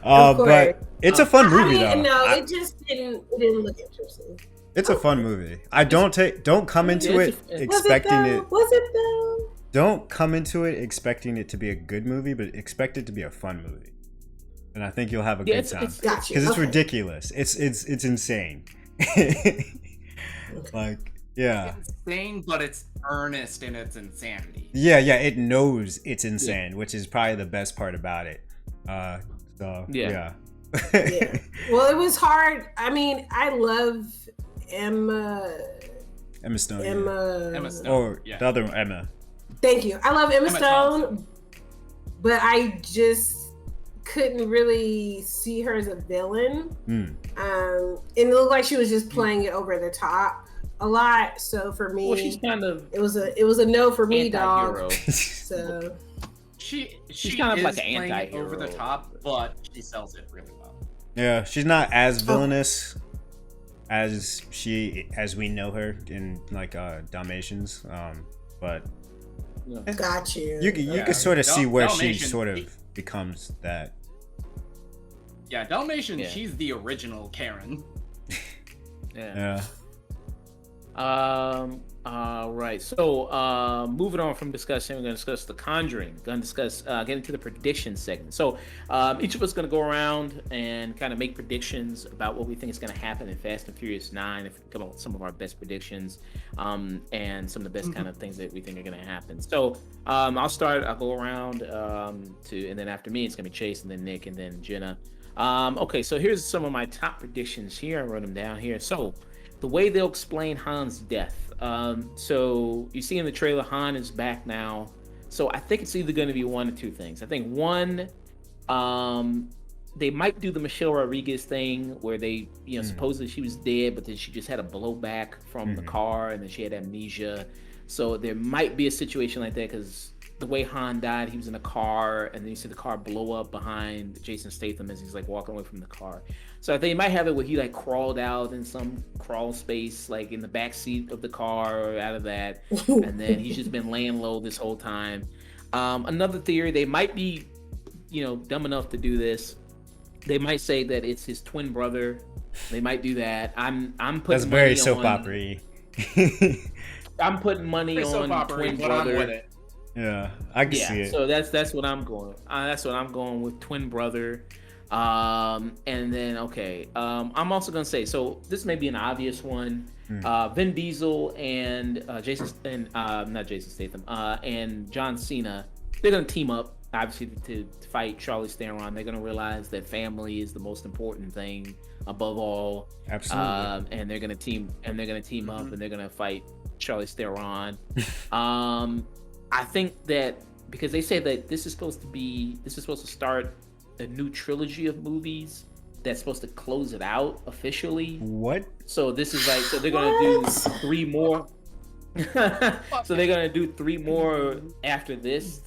But it's a fun movie though. It just didn't look interesting. It's a fun movie. Don't come into it expecting it. Was it though? Don't come into it expecting it to be a good movie, but expect it to be a fun movie. And I think you'll have a good time. Gotcha. Because it's ridiculous. It's insane. Like, yeah. It's insane, but it's earnest in its insanity. Yeah, it knows it's insane, which is probably the best part about it. Yeah. Yeah. Well, it was hard. I mean, I love Emma Stone. Emma Stone. Or the other one, Emma. Thank you. I love Emma Stone, Thompson. but I just couldn't really see her as a villain. And it looked like she was just playing it over the top a lot. So for me, well, she's kind of it was a no for me, dog. anti-hero. So she's kind of like an playing it anti-hero. over the top, but she sells it really well. Yeah, she's not as villainous as we know her in like Dalmatians. But got you. You can sort of see where she Dalmatians, sort of becomes that. Yeah, Dalmatian, she's the original Karen. Yeah. Right. So, moving on from discussion, we're going to discuss The Conjuring. Going to discuss, get into the prediction segment. So, each of us going to go around and kind of make predictions about what we think is going to happen in Fast and Furious 9. If we come up with some of our best predictions, and some of the best kind of things that we think are going to happen. So, I'll start. I'll go around and then after me, it's going to be Chase, and then Nick, and then Jena. Okay. So here's some of my top predictions here. I wrote them down here. So, the way they'll explain Han's death. So you see in the trailer, Han is back now. So I think it's either going to be one or two things. I think one, they might do the Michelle Rodriguez thing where they, supposedly she was dead, but then she just had a blowback from the car and then she had amnesia. So there might be a situation like that because the way Han died, he was in a car and then you see the car blow up behind Jason Statham as he's like walking away from the car. So I think you might have it where he like crawled out in some crawl space, like in the back seat of the car or out of that, and then he's just been laying low this whole time. Another theory, they might be, dumb enough to do this. They might say that it's his twin brother. They might do that. I'm putting. That's very soap opera-y. I'm putting money on twin brother. With it. Yeah, I can see it. So that's what I'm going. That's what I'm going with, twin brother. And then I'm also gonna say, so this may be an obvious one. Vin Diesel and not Jason Statham and John Cena, they're gonna team up obviously to fight Charlize Theron. They're gonna realize that family is the most important thing above all. Absolutely. And they're gonna team up and they're gonna fight Charlize Theron. I think that because they say that this is supposed to start a new trilogy of movies that's supposed to close it out officially. What? So this is like, so they're gonna do 3 more. So they're gonna do 3 more after this.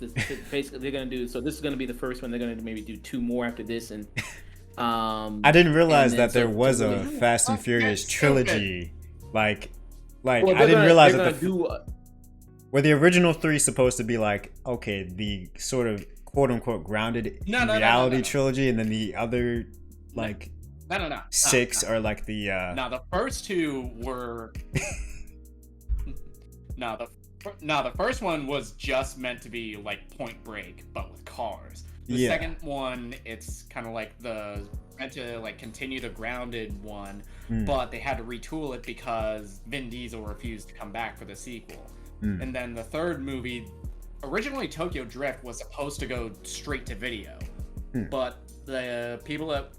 Basically, they're gonna do. So this is gonna be the first one. They're gonna maybe do 2 more after this, and I didn't realize that there was a Fast and Furious trilogy. Like I didn't realize that were the original 3 supposed to be like, okay, the sort of quote unquote grounded reality trilogy, and then the other like 6 are like the No, the first 2 were the first one was just meant to be like Point Break but with cars. The second one, it's kind of like meant to like continue the grounded one, but they had to retool it because Vin Diesel refused to come back for the sequel. And then the third movie, originally Tokyo Drift was supposed to go straight to video, but the people at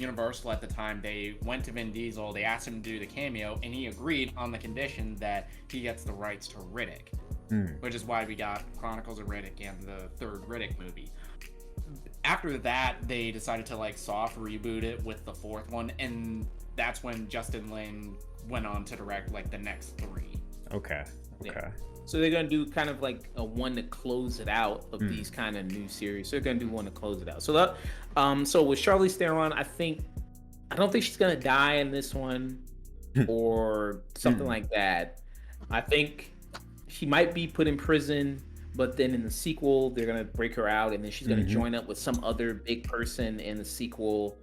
Universal at the time, they went to Vin Diesel, they asked him to do the cameo, and he agreed on the condition that he gets the rights to Riddick, which is why we got Chronicles of Riddick and the third Riddick movie. After that, they decided to like soft reboot it with the 4th one, and that's when Justin Lin went on to direct like the next 3. Okay. Yeah. So they're gonna do kind of like a one to close it out of these kind of new series. So they're gonna do one to close it out. So that, so with Charlize Theron, I don't think she's gonna die in this one or something like that. I think she might be put in prison, but then in the sequel they're gonna break her out, and then she's gonna join up with some other big person in the sequel.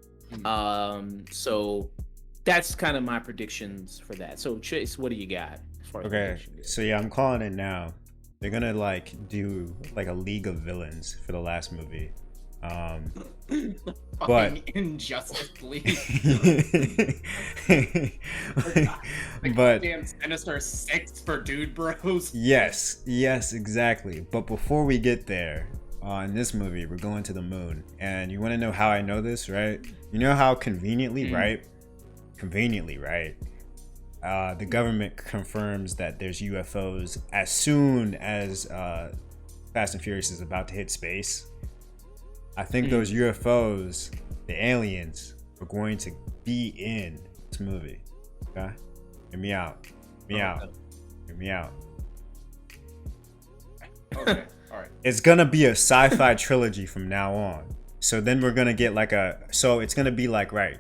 So that's kind of my predictions for that. So Chase, what do you got as far as predictions? So yeah, I'm calling it now. They're gonna like do like a League of Villains for the last movie. But Injustice League. But damn Sinister Six for dude bros. yes, exactly. But before we get there, in this movie, we're going to the moon, and you want to know how I know this, right? You know how conveniently, right? The government confirms that there's UFOs as soon as Fast and Furious is about to hit space. I think those UFOs, the aliens, are going to be in this movie. Okay? Hear me out. Hear me out. Okay, alright. It's gonna be a sci-fi trilogy from now on. So then we're gonna get like so it's gonna be like, right?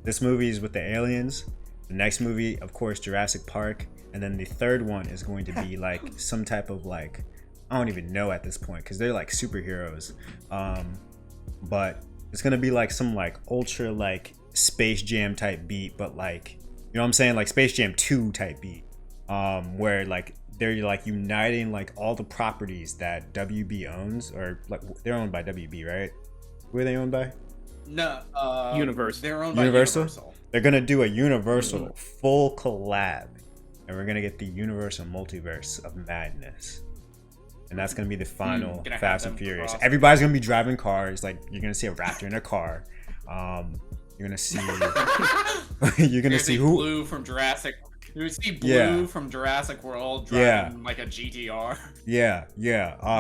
This movie is with the aliens. The next movie, of course, Jurassic Park. And then the third one is going to be like some type of like, I don't even know at this point because they're like superheroes. But it's gonna be like some like ultra like Space Jam type beat, but like, you know what I'm saying, like Space Jam 2 type beat, where like they're like uniting like all the properties that WB owns, or like they're owned by WB, right? Who are they owned by? No, Universal. They're owned by Universal. They're gonna do a Universal full collab, and we're gonna get the Universal multiverse of madness. And that's gonna be the final Fast and Furious. Everybody's gonna be driving cars. Like you're gonna see a raptor in a car. You're gonna see. you're gonna see who? Blue from Jurassic. You see Blue from Jurassic World driving like a GTR. Yeah.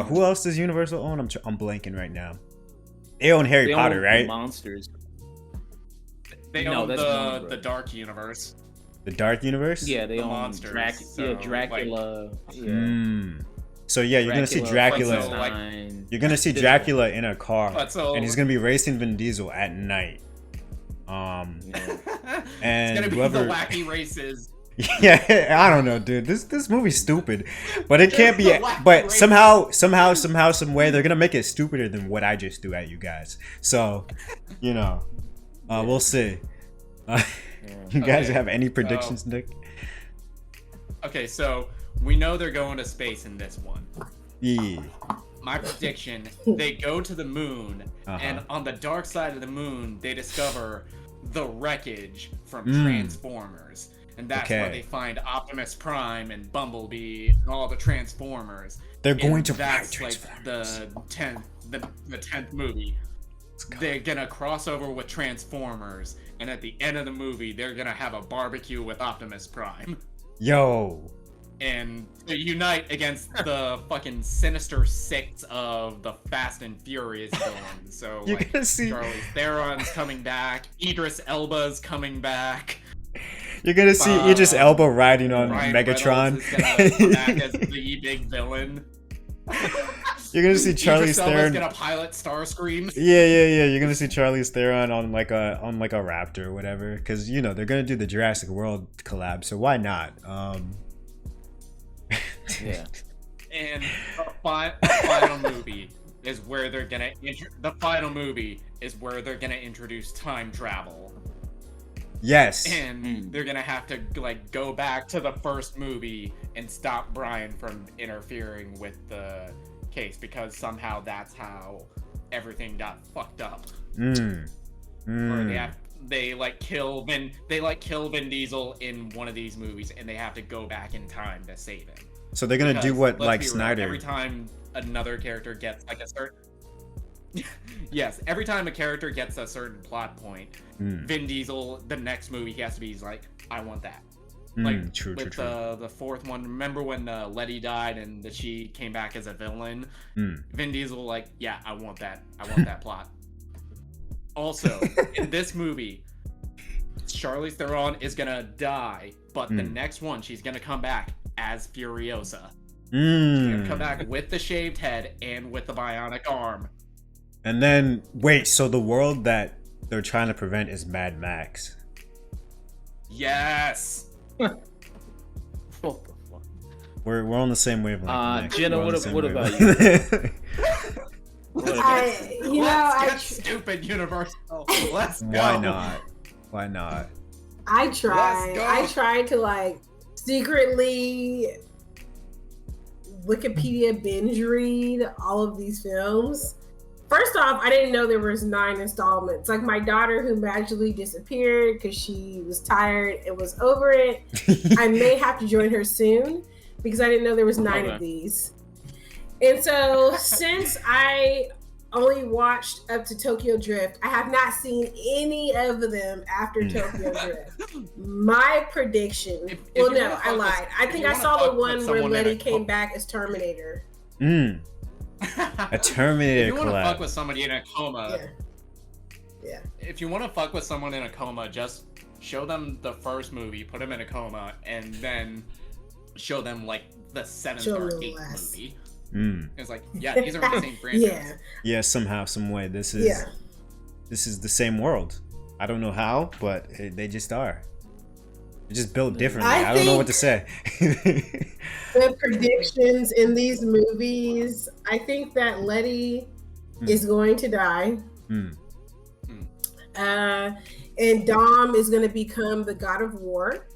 Who else does Universal own? I'm blanking right now. They own Harry Potter, right? Monsters. They own the Dark Universe. The Dark Universe? Yeah, they own monsters. Dracula. So yeah, you're gonna see Dracula. You're gonna see Dracula in a car, and he's gonna be racing Vin Diesel at night. And it's gonna be the wacky races. Yeah, I don't know, dude. This movie's stupid, but it can't be. But somehow, some way, they're gonna make it stupider than what I just threw at you guys. So, you know, we'll see. You guys have any predictions, Nick? Okay, so we know they're going to space in this one. Yeah. My prediction: they go to the moon, and on the dark side of the moon, they discover the wreckage from Transformers. And that's where they find Optimus Prime and Bumblebee and all the Transformers. They're going to that's Transformers. Like the 10th movie. They're gonna cross over with Transformers, and at the end of the movie, they're gonna have a barbecue with Optimus Prime. Yo. And they unite against the fucking Sinister Six of the Fast and Furious villains. So you're like gonna see Charlize Theron's coming back, Idris Elba's coming back. You're gonna see Idris Elba riding on Ryan Megatron. Reynolds is gonna come back as the big villain. You're gonna see Charlize Theron gonna pilot Starscream. Yeah. You're gonna see Charlize Theron on like a Raptor or whatever, because you know they're gonna do the Jurassic World collab, so why not? Yeah. And the final movie is where they're gonna introduce time travel. Yes. And they're gonna have to like go back to the first movie and stop Brian from interfering with the case, because somehow that's how everything got fucked up. Or they kill Vin Diesel in one of these movies, and they have to go back in time to save him. So they're gonna do what like Snyder. Every time another character gets like a certain yes, every time a character gets a certain plot point, Vin Diesel, the next movie, he has to be like, I want that. Like true. The fourth one, remember when Letty died and she came back as a villain? Vin Diesel like, yeah, I want that plot. Also, in this movie, Charlize Theron is gonna die, but the next one, she's gonna come back as Furiosa. She's gonna come back with the shaved head and with the bionic arm. And then, wait, so the world that they're trying to prevent is Mad Max? Yes! What the fuck? We're on the same wavelength. Nick. Jenna, We're on the what same about wavelength. Let's get stupid Universal. Let's go. Why not? I tried to like secretly Wikipedia binge read all of these films. First off, I didn't know there was 9 installments. Like my daughter who magically disappeared because she was tired and was over it. I may have to join her soon because I didn't know there was 9 of these. And so since I only watched up to Tokyo Drift, I have not seen any of them after Tokyo Drift. My prediction, I lied. I think I saw the one where Letty came back as Terminator. A Terminator If you want to collab. fuck with somebody in a coma, yeah. If you want to fuck with someone in a coma, just show them the first movie, put them in a coma, and then show them like the 7th or 8th movie. It's like, yeah, these are the same franchise. Yeah, somehow, some way, this is the same world. I don't know how, but they just are. They're just built differently. I don't know what to say. The predictions in these movies, I think that Letty is going to die. And Dom is going to become the god of war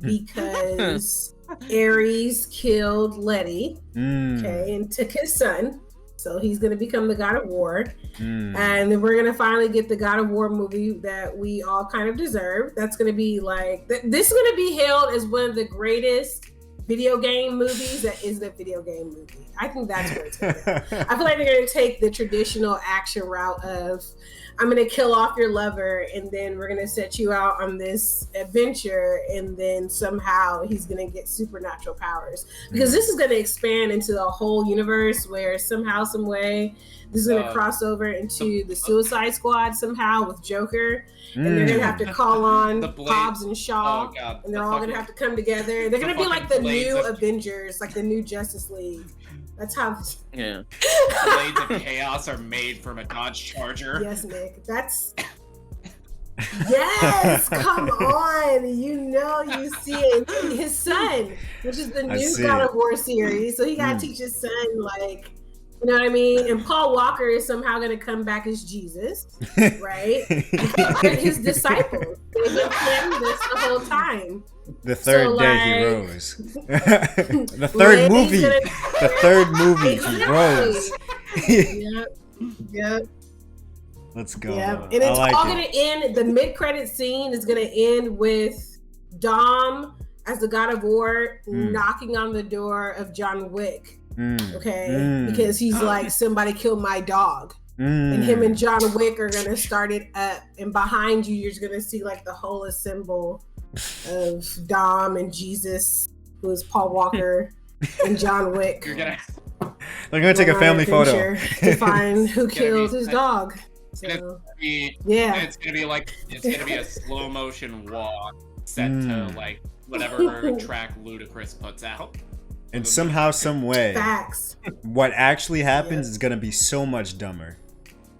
because Ares killed Letty, and took his son. So he's going to become the god of war. And then we're going to finally get the God of War movie that we all kind of deserve. That's going to be like, this is going to be hailed as one of the greatest video game movies that is the video game movie. I think that's where it's going to go. I feel like they're going to take the traditional action route of, I'm going to kill off your lover and then we're going to set you out on this adventure and then somehow he's going to get supernatural powers. Because this is going to expand into a whole universe where somehow, some way, this is going to cross over into the Suicide Squad somehow with Joker. And they're going to have to call on Hobbs and Shaw. And they're all going to have to come together. They're going to be like the new Avengers, like the new Justice League. That's how. Yeah. Blades of Chaos are made from a Dodge Charger. Yes, Nick. That's. Yes, come on. You see it. His son, which is the new God of War series. So he got to teach his son, like, you know what I mean? And Paul Walker is somehow going to come back as Jesus, right? And his disciples. They've been planning this the whole time. The third day he rose. The third movie he rose. Yep. Let's go. Yep. And it's all going to end, the mid-credit scene is going to end with Dom as the God of War knocking on the door of John Wick. Because he's like, somebody killed my dog. And him and John Wick are going to start it up. And behind you, you're going to see like the whole symbol of Dom and Jesus, who is Paul Walker, and John Wick. They're going to take a family photo to find who killed his dog. So, it's gonna be a slow motion walk set to like whatever track Ludacris puts out. And somehow, some way, what actually happens is gonna be so much dumber.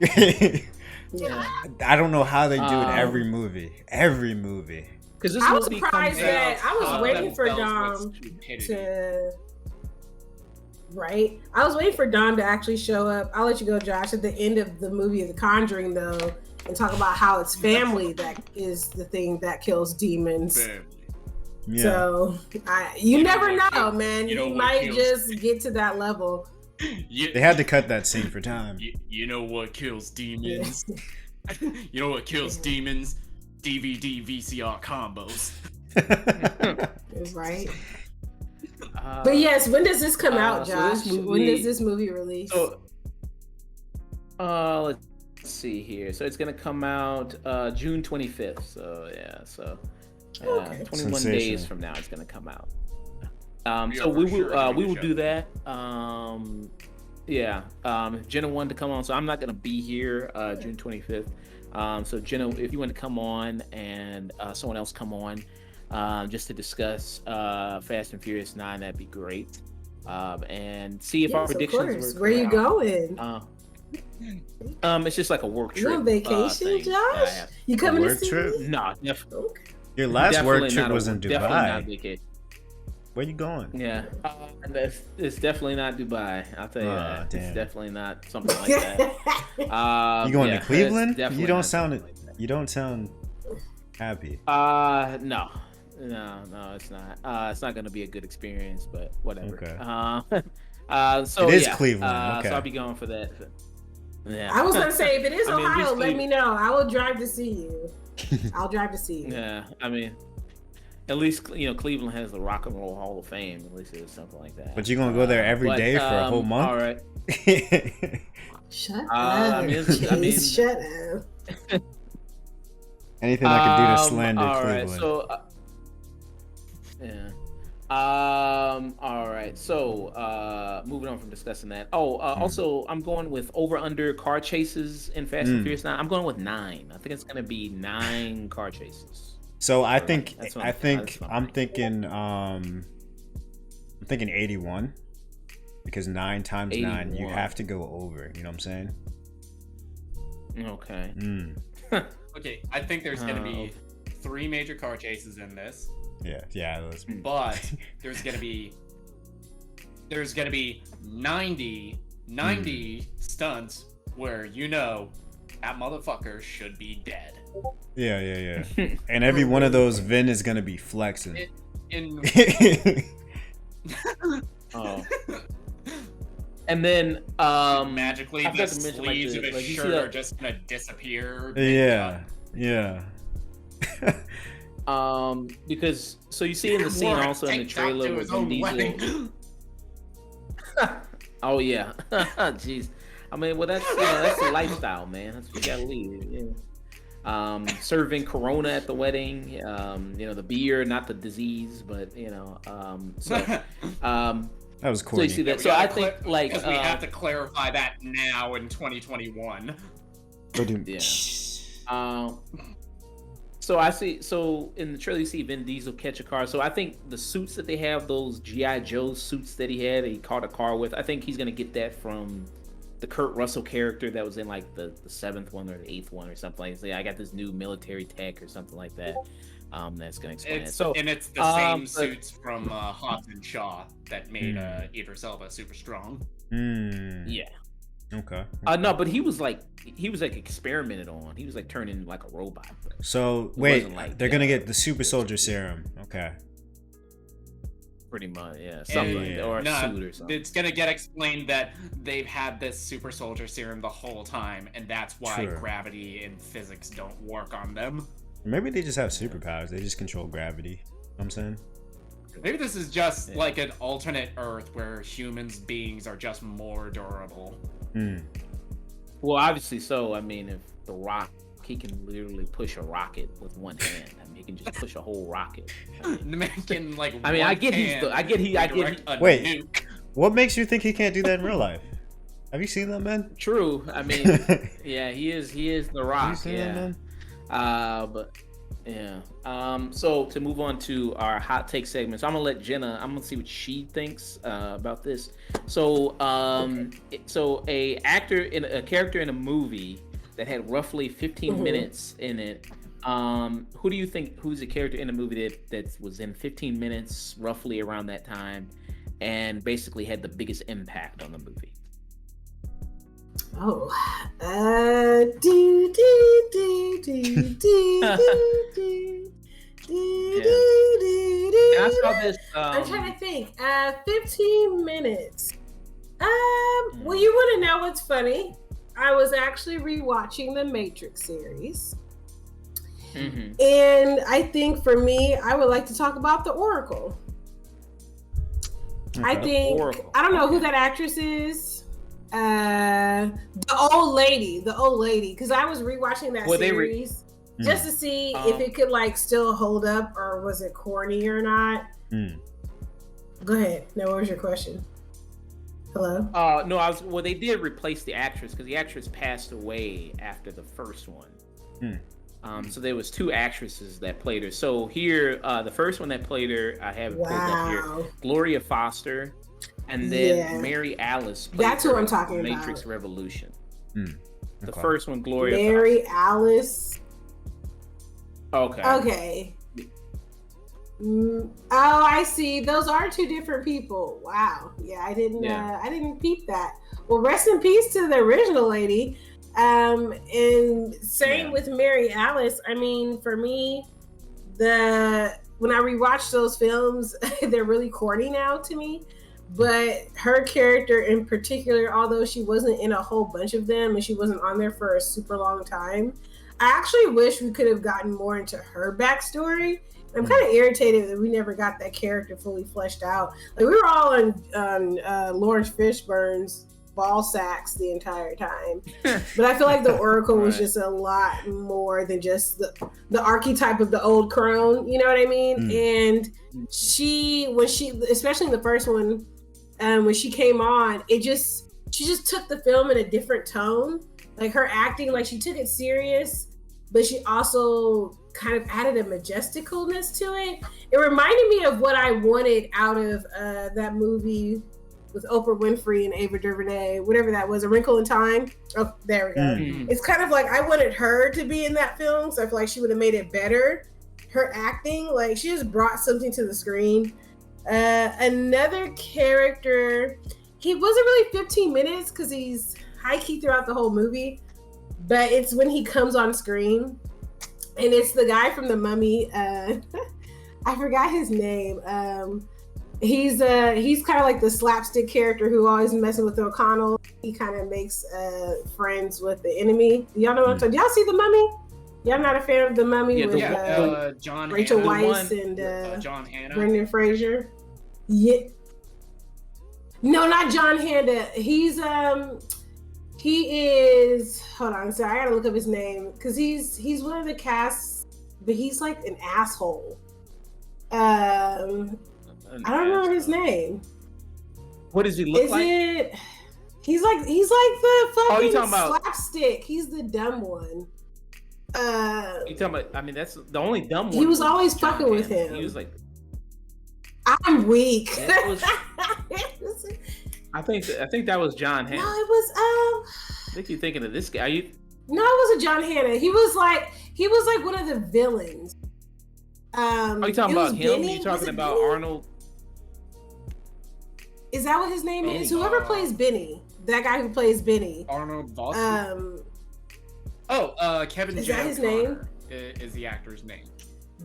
I don't know how they do it every movie. Because I was surprised that I was waiting for Dom to. Right? I was waiting for Dom to actually show up. I'll let you go, Josh, at the end of the movie, The Conjuring, though, and talk about how it's family that is the thing that kills demons. Yeah. So, you never know, man. You might just get to that level. They had to cut that scene for time. You know what kills demons? You know what kills demons? DVD VCR combos. Right? But yes, when does this come out, Josh? When does this movie release? So, let's see here. So it's gonna come out June 25th. So yeah, 21 days from now it's gonna come out. So we will do that. Jenna wanted to come on, so I'm not gonna be here June 25th. So Jenna, if you want to come on and someone else come on. Just to discuss Fast and Furious 9, that'd be great. And see if our predictions were Where you going? It's just like a work trip. You on vacation, Josh? You coming to see me? No, definitely. Okay. Your last work trip was in Dubai. Definitely not vacation. Where you going? Yeah, it's definitely not Dubai. I'll tell you that. Damn. It's definitely not something like that. You going to Cleveland? You don't sound happy. No, it's not. It's not going to be a good experience, but whatever. Okay. So it is Cleveland. Okay. So I'll be going for that. Yeah. I was gonna say, if it is Ohio, let me know. I will drive to see you. I'll drive to see you. Yeah, I mean, at least Cleveland has the Rock and Roll Hall of Fame. At least it's something like that. But you're gonna go there every day for a whole month? All right. Shut up. I mean, shut up. Anything I can do to slander all Cleveland. Right, so, yeah. All right. So, moving on from discussing that. Also, I'm going with over/under car chases in Fast and Furious 9. I'm going with 9. I think it's gonna be 9 car chases. So I'm thinking 81 because 9 times 9 you have to go over. You know what I'm saying? Okay. Okay, I think there's gonna be 3 major car chases in this. Yeah. But there's gonna be 90 stunts where that motherfucker should be dead. Yeah. And every one of those, Vin is gonna be flexing. And then magically the sleeves of his shirt are just gonna disappear. Yeah. Because you see in the scene also in the trailer with Vin Diesel. Oh yeah, jeez. I mean, well that's the lifestyle, man. That's what you gotta leave. Yeah. Serving Corona at the wedding. The beer, not the disease, but that was corny. So you see that. So I think because we have to clarify that now in 2021. Yeah. So I see. So in the trailer, you see Vin Diesel catch a car. So I think the suits that they have, those GI Joe suits that he caught a car with. I think he's gonna get that from the Kurt Russell character that was in like the 7th one or the 8th one or something like that. I got this new military tech or something like that. That's gonna explain it. So and it's the same suits from Hobbs and Shaw that made Idris Elba super strong. Yeah. Okay. No, but he was like experimented on. He was like turning like a robot. So wait, they're gonna get the super soldier serum. Okay. Pretty much, yeah. Something or a suit or something. It's gonna get explained that they've had this super soldier serum the whole time, and that's why gravity and physics don't work on them. Maybe they just have superpowers. They just control gravity. You know what I'm saying? Maybe this is just like an alternate Earth where beings are just more durable. Well, obviously so. I mean, if The Rock, he can literally push a rocket with one hand. I mean, he can just push a whole rocket. The man can like. I mean, I get he. Wait, nuke. What makes you think he can't do that in real life? Have you seen that, man? True. I mean, yeah, he is The Rock. Have you seen that, man? But yeah. So to move on to our hot take segment, so I'm gonna let Jena. I'm gonna see what she thinks about this. So, so a character in a movie that had roughly 15 minutes in it. Who do you think? Who's a character in a movie that was in 15 minutes, roughly around that time, and basically had the biggest impact on the movie? Oh, I saw this. I'm trying to think. 15 minutes. Well, you want to know what's funny? I was actually rewatching the Matrix series. And I think for me, I would like to talk about the Oracle. I think, I don't know who that actress is. The old lady, because I was rewatching that series just to see if it could like still hold up or was it corny or not. Go ahead. Now, what was your question? Hello? No, they did replace the actress because the actress passed away after the first one. So there was 2 actresses that played her. So here, the first one that played her, I have it pulled up here, Gloria Foster, and then Mary Alice. That's who I'm talking about. Matrix Revolution. The first one, Gloria Mary Foster. Alice. Okay. Oh, I see. Those are two different people. Wow. Yeah, I didn't peep that. Well, rest in peace to the original lady. And same with Mary Alice. I mean, for me, when I rewatch those films, they're really corny now to me. But her character in particular, although she wasn't in a whole bunch of them and she wasn't on there for a super long time, I actually wish we could have gotten more into her backstory. I'm kind of irritated that we never got that character fully fleshed out. Like, we were all on Lawrence Fishburne's ball sacks the entire time, but I feel like the Oracle was just a lot more than just the archetype of the old crone. You know what I mean? And she, especially in the first one, when she came on, she just took the film in a different tone. Like, her acting, like, she took it serious, but she also kind of added a majesticalness to it. It reminded me of what I wanted out of that movie with Oprah Winfrey and Ava DuVernay, whatever that was, A Wrinkle in Time. Oh, there we go. It's kind of like I wanted her to be in that film, so I feel like she would have made it better. Her acting, like, she just brought something to the screen. Another character, he wasn't really 15 minutes because he's high-key throughout the whole movie, but it's when he comes on screen. And it's the guy from The Mummy. I forgot his name. He's kind of like the slapstick character who always messing with O'Connell. He kind of makes friends with the enemy. Y'all know what I'm talking? Y'all see The Mummy? Y'all not a fan of The Mummy with John Rachel Hannah, Weisz and John Hannah, Brendan Fraser? Yeah. No, not John Hannah. He is. Hold on, sorry, I gotta look up his name because he's one of the casts, but he's like an asshole. I don't know his name. What does he look like? He's like the fucking you talking about slapstick. He's the dumb one. You talking about? I mean, that's the only dumb one. He was always fucking with him. He was like, I'm weak. I think that was John Hannah. No, it was I think you're thinking of this guy. No, it wasn't John Hannah. He was like one of the villains. Are you talking about him? Benny? You talking about Benny? Arnold? Is that what his name Benny. is? Whoever plays Benny, that guy who plays Benny. Arnold Voss. Kevin. Is J. that his O'Connor is the actor's name.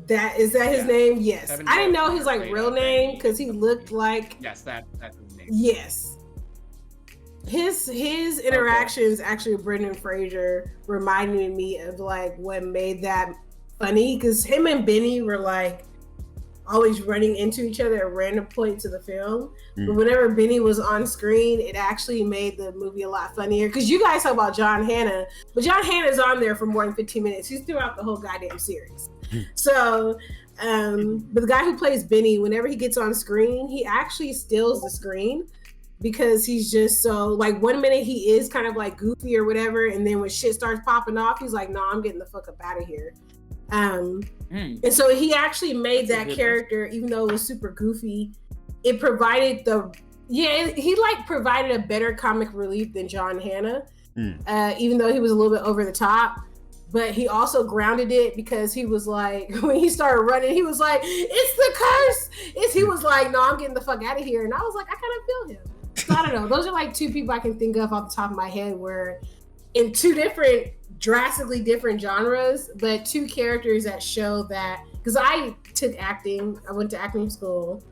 Is that his name? Yes. Kevin I didn't J. know his like real name because he looked like. Yes, that's his name. Yes. His interactions actually with Brendan Fraser reminded me of like what made that funny, because him and Benny were like always running into each other at random points of the film. But whenever Benny was on screen, it actually made the movie a lot funnier. Because you guys talk about John Hannah, but John Hannah's on there for more than 15 minutes. He's throughout the whole goddamn series. So, but the guy who plays Benny, whenever he gets on screen, he actually steals the screen. Because he's just so, like, 1 minute he is kind of like goofy or whatever, and then when shit starts popping off, he's like, no, I'm getting the fuck up out of here. And so he actually made that character, even though it was super goofy, it provided he like provided a better comic relief than John Hannah, even though he was a little bit over the top. But he also grounded it because he was like, when he started running, he was like, it's the curse. He was like, no, I'm getting the fuck out of here. And I was like, I kind of feel him. So I don't know. Those are like two people I can think of off the top of my head where in two different, drastically different genres, but two characters that show that, because I took acting, I went to acting school,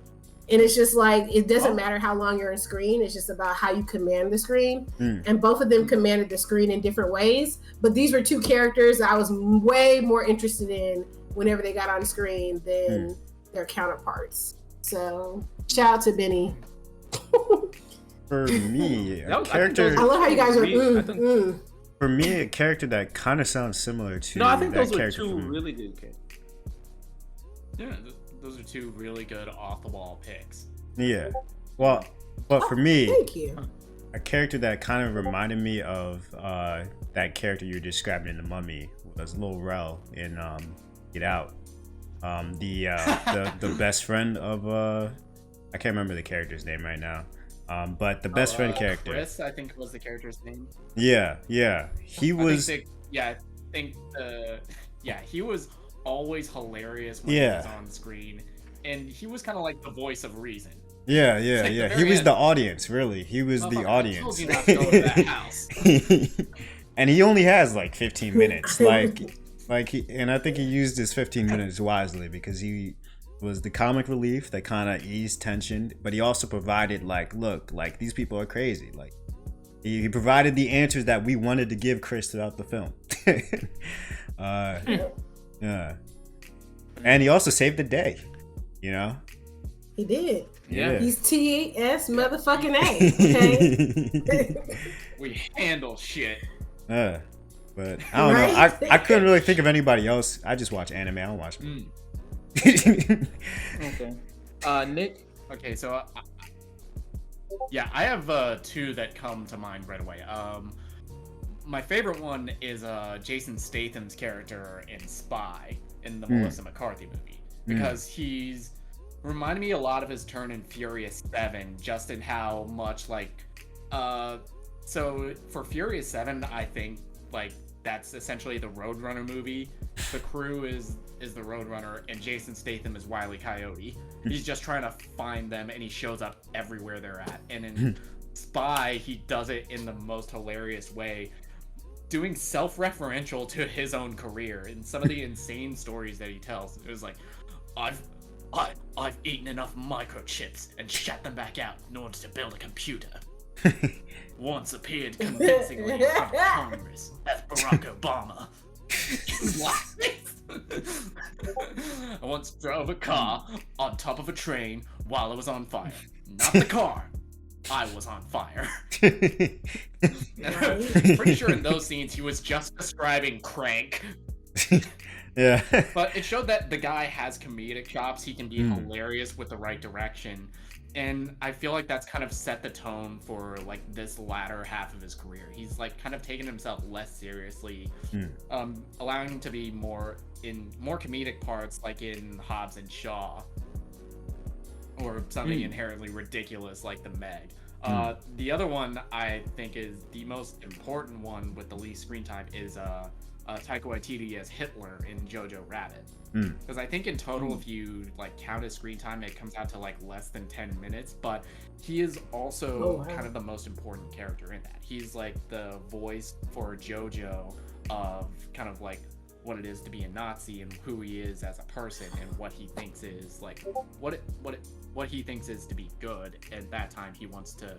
and it's just like, it doesn't matter how long you're on screen, it's just about how you command the screen. And both of them commanded the screen in different ways, but these were two characters that I was way more interested in whenever they got on screen than their counterparts. So shout out to Benny. For me, a character. I love how you guys are. For me, a character that kind of sounds similar to. No, I think that those are character two from... really good characters. Yeah, those are two really good off-the-wall picks. Yeah, well, but for me, thank you. A character that kind of reminded me of that character you were describing in The Mummy was Lil Rel in Get Out. The best friend of I can't remember the character's name right now. But the best friend character, Chris, I think was the character's name. Yeah. He was. He was always hilarious when he was on screen. and he was kind of like the voice of reason. Yeah. He was end. the audience, really. He was the audience. I told you not to go to that house. And he only has like 15 minutes. And I think he used his 15 minutes wisely because he was the comic relief that kind of eased tension, but he also provided look, these people are crazy. Like he provided the answers that we wanted to give Chris throughout the film. Yeah. And he also saved the day, you know? He did. Yeah. He's TS motherfucking A. Okay. We handle shit. But I don't know. I couldn't really think of anybody else. I just watch anime. I don't watch movies. Okay. Nick? Okay, so I have two that come to mind right away. My favorite one is Jason Statham's character in Spy in the Melissa McCarthy movie, because he's reminded me a lot of his turn in Furious 7, just in how much so for Furious 7, I think that's essentially the Roadrunner movie. The crew is the Roadrunner, and Jason Statham is Wile E. Coyote. He's just trying to find them, and he shows up everywhere they're at. And in Spy, he does it in the most hilarious way, doing self-referential to his own career and some of the insane stories that he tells. It was like, I've eaten enough microchips and shat them back out in order to build a computer. Once appeared convincingly in front of Congress as Barack Obama. I once drove a car on top of a train while it was on fire. Not the car. I was on fire. Pretty sure in those scenes he was just describing crank. Yeah. But it showed that the guy has comedic chops. He can be hilarious with the right direction. And I feel like that's kind of set the tone for this latter half of his career. He's kind of taken himself less seriously, allowing him to be more comedic parts, like in Hobbs and Shaw, or something inherently ridiculous like The Meg. The other one I think is the most important one with the least screen time is Taika Waititi as Hitler in Jojo Rabbit. Because I think in total, if you count his screen time, it comes out to less than 10 minutes. But he is also kind of the most important character in that. He's the voice for Jojo of kind of what it is to be a Nazi and who he is as a person and what he thinks is what he thinks is to be good. At that time, he wants to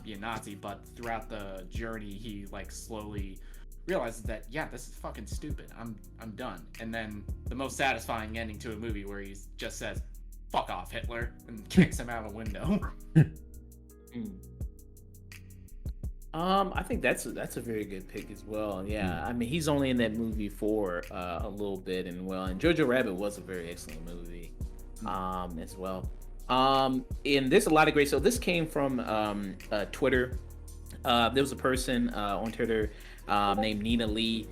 be a Nazi, but throughout the journey, he slowly realizes that this is fucking stupid. I'm done. And then the most satisfying ending to a movie where he just says, "Fuck off, Hitler," and kicks him out a window. I think that's a very good pick as well. Yeah, I mean he's only in that movie for a little bit, and Jojo Rabbit was a very excellent movie, as well. And there's a lot of great. So this came from Twitter. There was a person on Twitter named Nina Lee.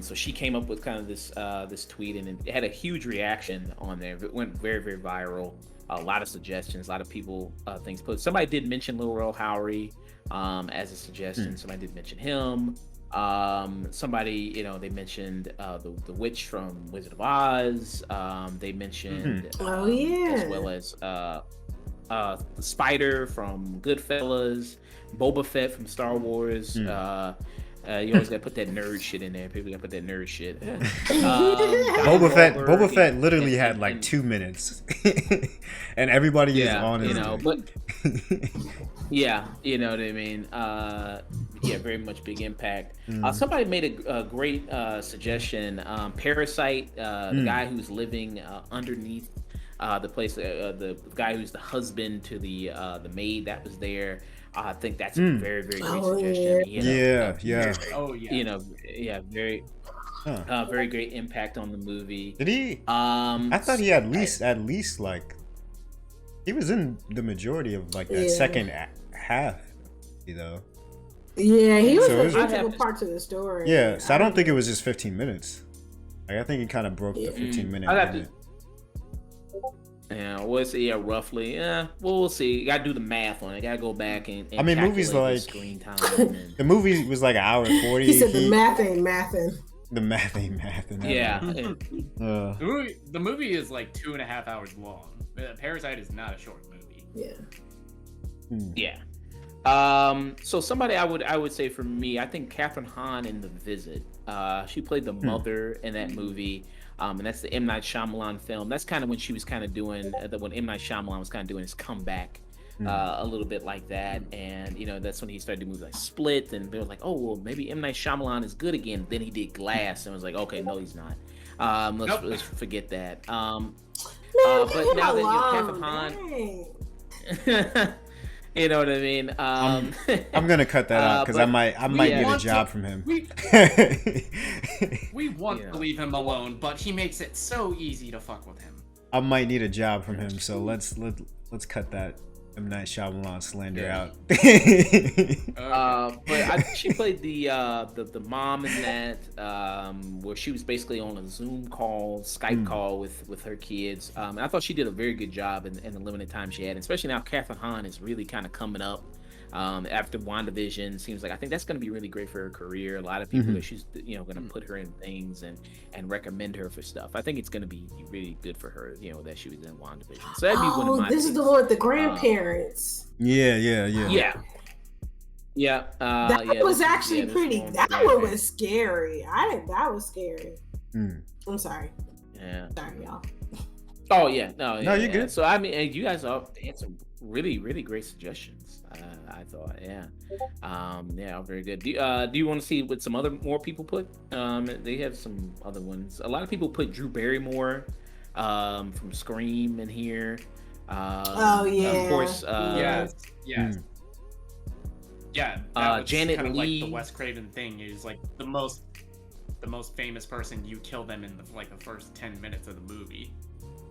So she came up with kind of this tweet, and it had a huge reaction on there. It went very, very viral. A lot of suggestions, a lot of people things put. Somebody did mention Lil Rel Howery as a suggestion. Somebody did mention him. Somebody, they mentioned the witch from Wizard of Oz. They mentioned as well as the spider from Goodfellas, Boba Fett from Star Wars. You always gotta put that nerd shit in there. People gotta put that nerd shit. Boba Fett literally had 2 minutes, and everybody is on his. But yeah, you know what I mean. Very much big impact. Somebody made a great suggestion. Parasite, the guy who's living underneath the place, the guy who's the husband to the maid that was there. I think that's a very, very great suggestion. Very great impact on the movie. Did he? I thought he at least he was in the majority of that second half, Yeah, he was an integral part to the story. Yeah, so I don't think it was just 15 minutes. I think he kind of broke the 15-minute limit. Yeah, we'll see. Yeah, roughly. Yeah, we'll see. You gotta do the math on it. You gotta go back and I mean, movies the screen time. The movie was an hour and 40. He said the math ain't mathin'. The math ain't math. Yeah. The movie is like 2.5 hours long. Parasite is not a short movie. Yeah. So somebody I would say for me, I think Kathryn Hahn in The Visit. She played the mother in that movie. And that's the M. Night Shyamalan film. That's kind of when she was kind of doing when M. Night Shyamalan was kind of doing his comeback. A little bit like that, and that's when he started to move like Split, and they were like, oh well, maybe M. Night Shyamalan is good again. Then he did Glass, and was like, okay, no, he's not. Let's forget that. But now that Kathryn Hahn, you know what I mean. I'm gonna cut that out because I might get a job from him. We want to leave him alone, but he makes it so easy to fuck with him. I might need a job from him, so let's cut that M. Night Shyamalan slander out. But she played the mom in that, where she was basically on a Zoom call, Skype call with her kids. And I thought she did a very good job in the limited time she had, especially now Kathryn Hahn is really kind of coming up. After WandaVision, seems like I think that's going to be really great for her career. A lot of people that she's going to put her in things and recommend her for stuff. I think it's going to be really good for her. That she was in WandaVision. So that'd be one of my. This is the one with the grandparents. Yeah. That was actually pretty. That one was scary. I think that was scary. I'm sorry. Yeah. Sorry, y'all. Oh yeah, no, you're good. So I mean, you guys all had some really, really great suggestions. I thought, very good. Do you want to see what some more people put? They have some other ones. A lot of people put Drew Barrymore from Scream in here. Of course. Yes. Yeah. That Janet kind of Leigh. like the Wes Craven thing is like the most famous person. You kill them in the first 10 minutes of the movie.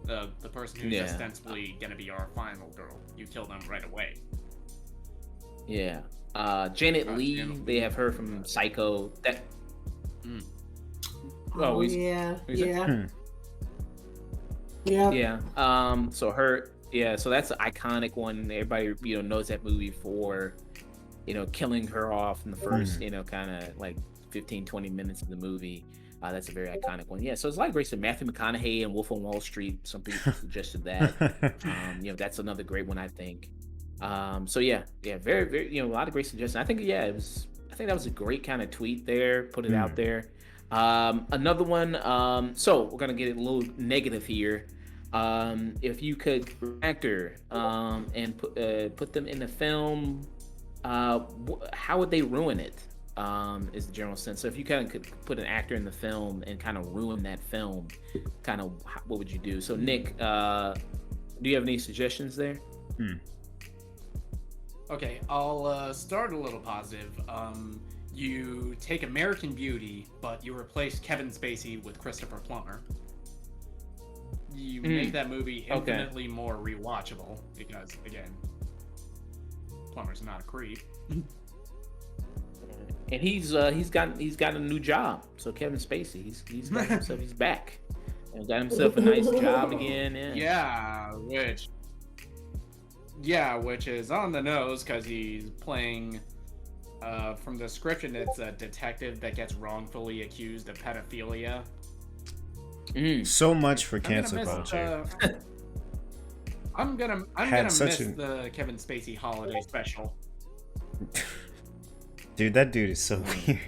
The person who's ostensibly gonna be our final girl. You kill them right away. Yeah. Janet Leigh. They have her from Psycho. That. Yeah. So her. Yeah. So that's an iconic one. Everybody knows that movie for killing her off in the first kind of like 15-20 minutes of the movie. That's a very iconic one. Yeah, so it's like Grace and Matthew McConaughey and Wolf on Wall Street. Some people suggested that. That's another great one, I think. Very, very, a lot of great suggestions. I think that was a great kind of tweet there. Put it out there. Another one. So we're gonna get a little negative here. If you could actor and put them in the film, how would they ruin it? Is the general sense. So if you kind of could put an actor in the film and kind of ruin that film, kind of what would you do? So Nick, do you have any suggestions there? Okay, I'll start a little positive. You take American Beauty, but you replace Kevin Spacey with Christopher Plummer. You make that movie infinitely more rewatchable because, again, Plummer's not a creep. And he's got a new job. So Kevin Spacey, he's got himself, he's back and got himself a nice job again. Which is on the nose because he's playing. From the description, it's a detective that gets wrongfully accused of pedophilia. So much for cancel culture. I'm gonna miss the Kevin Spacey holiday special. Dude, that dude is so weird.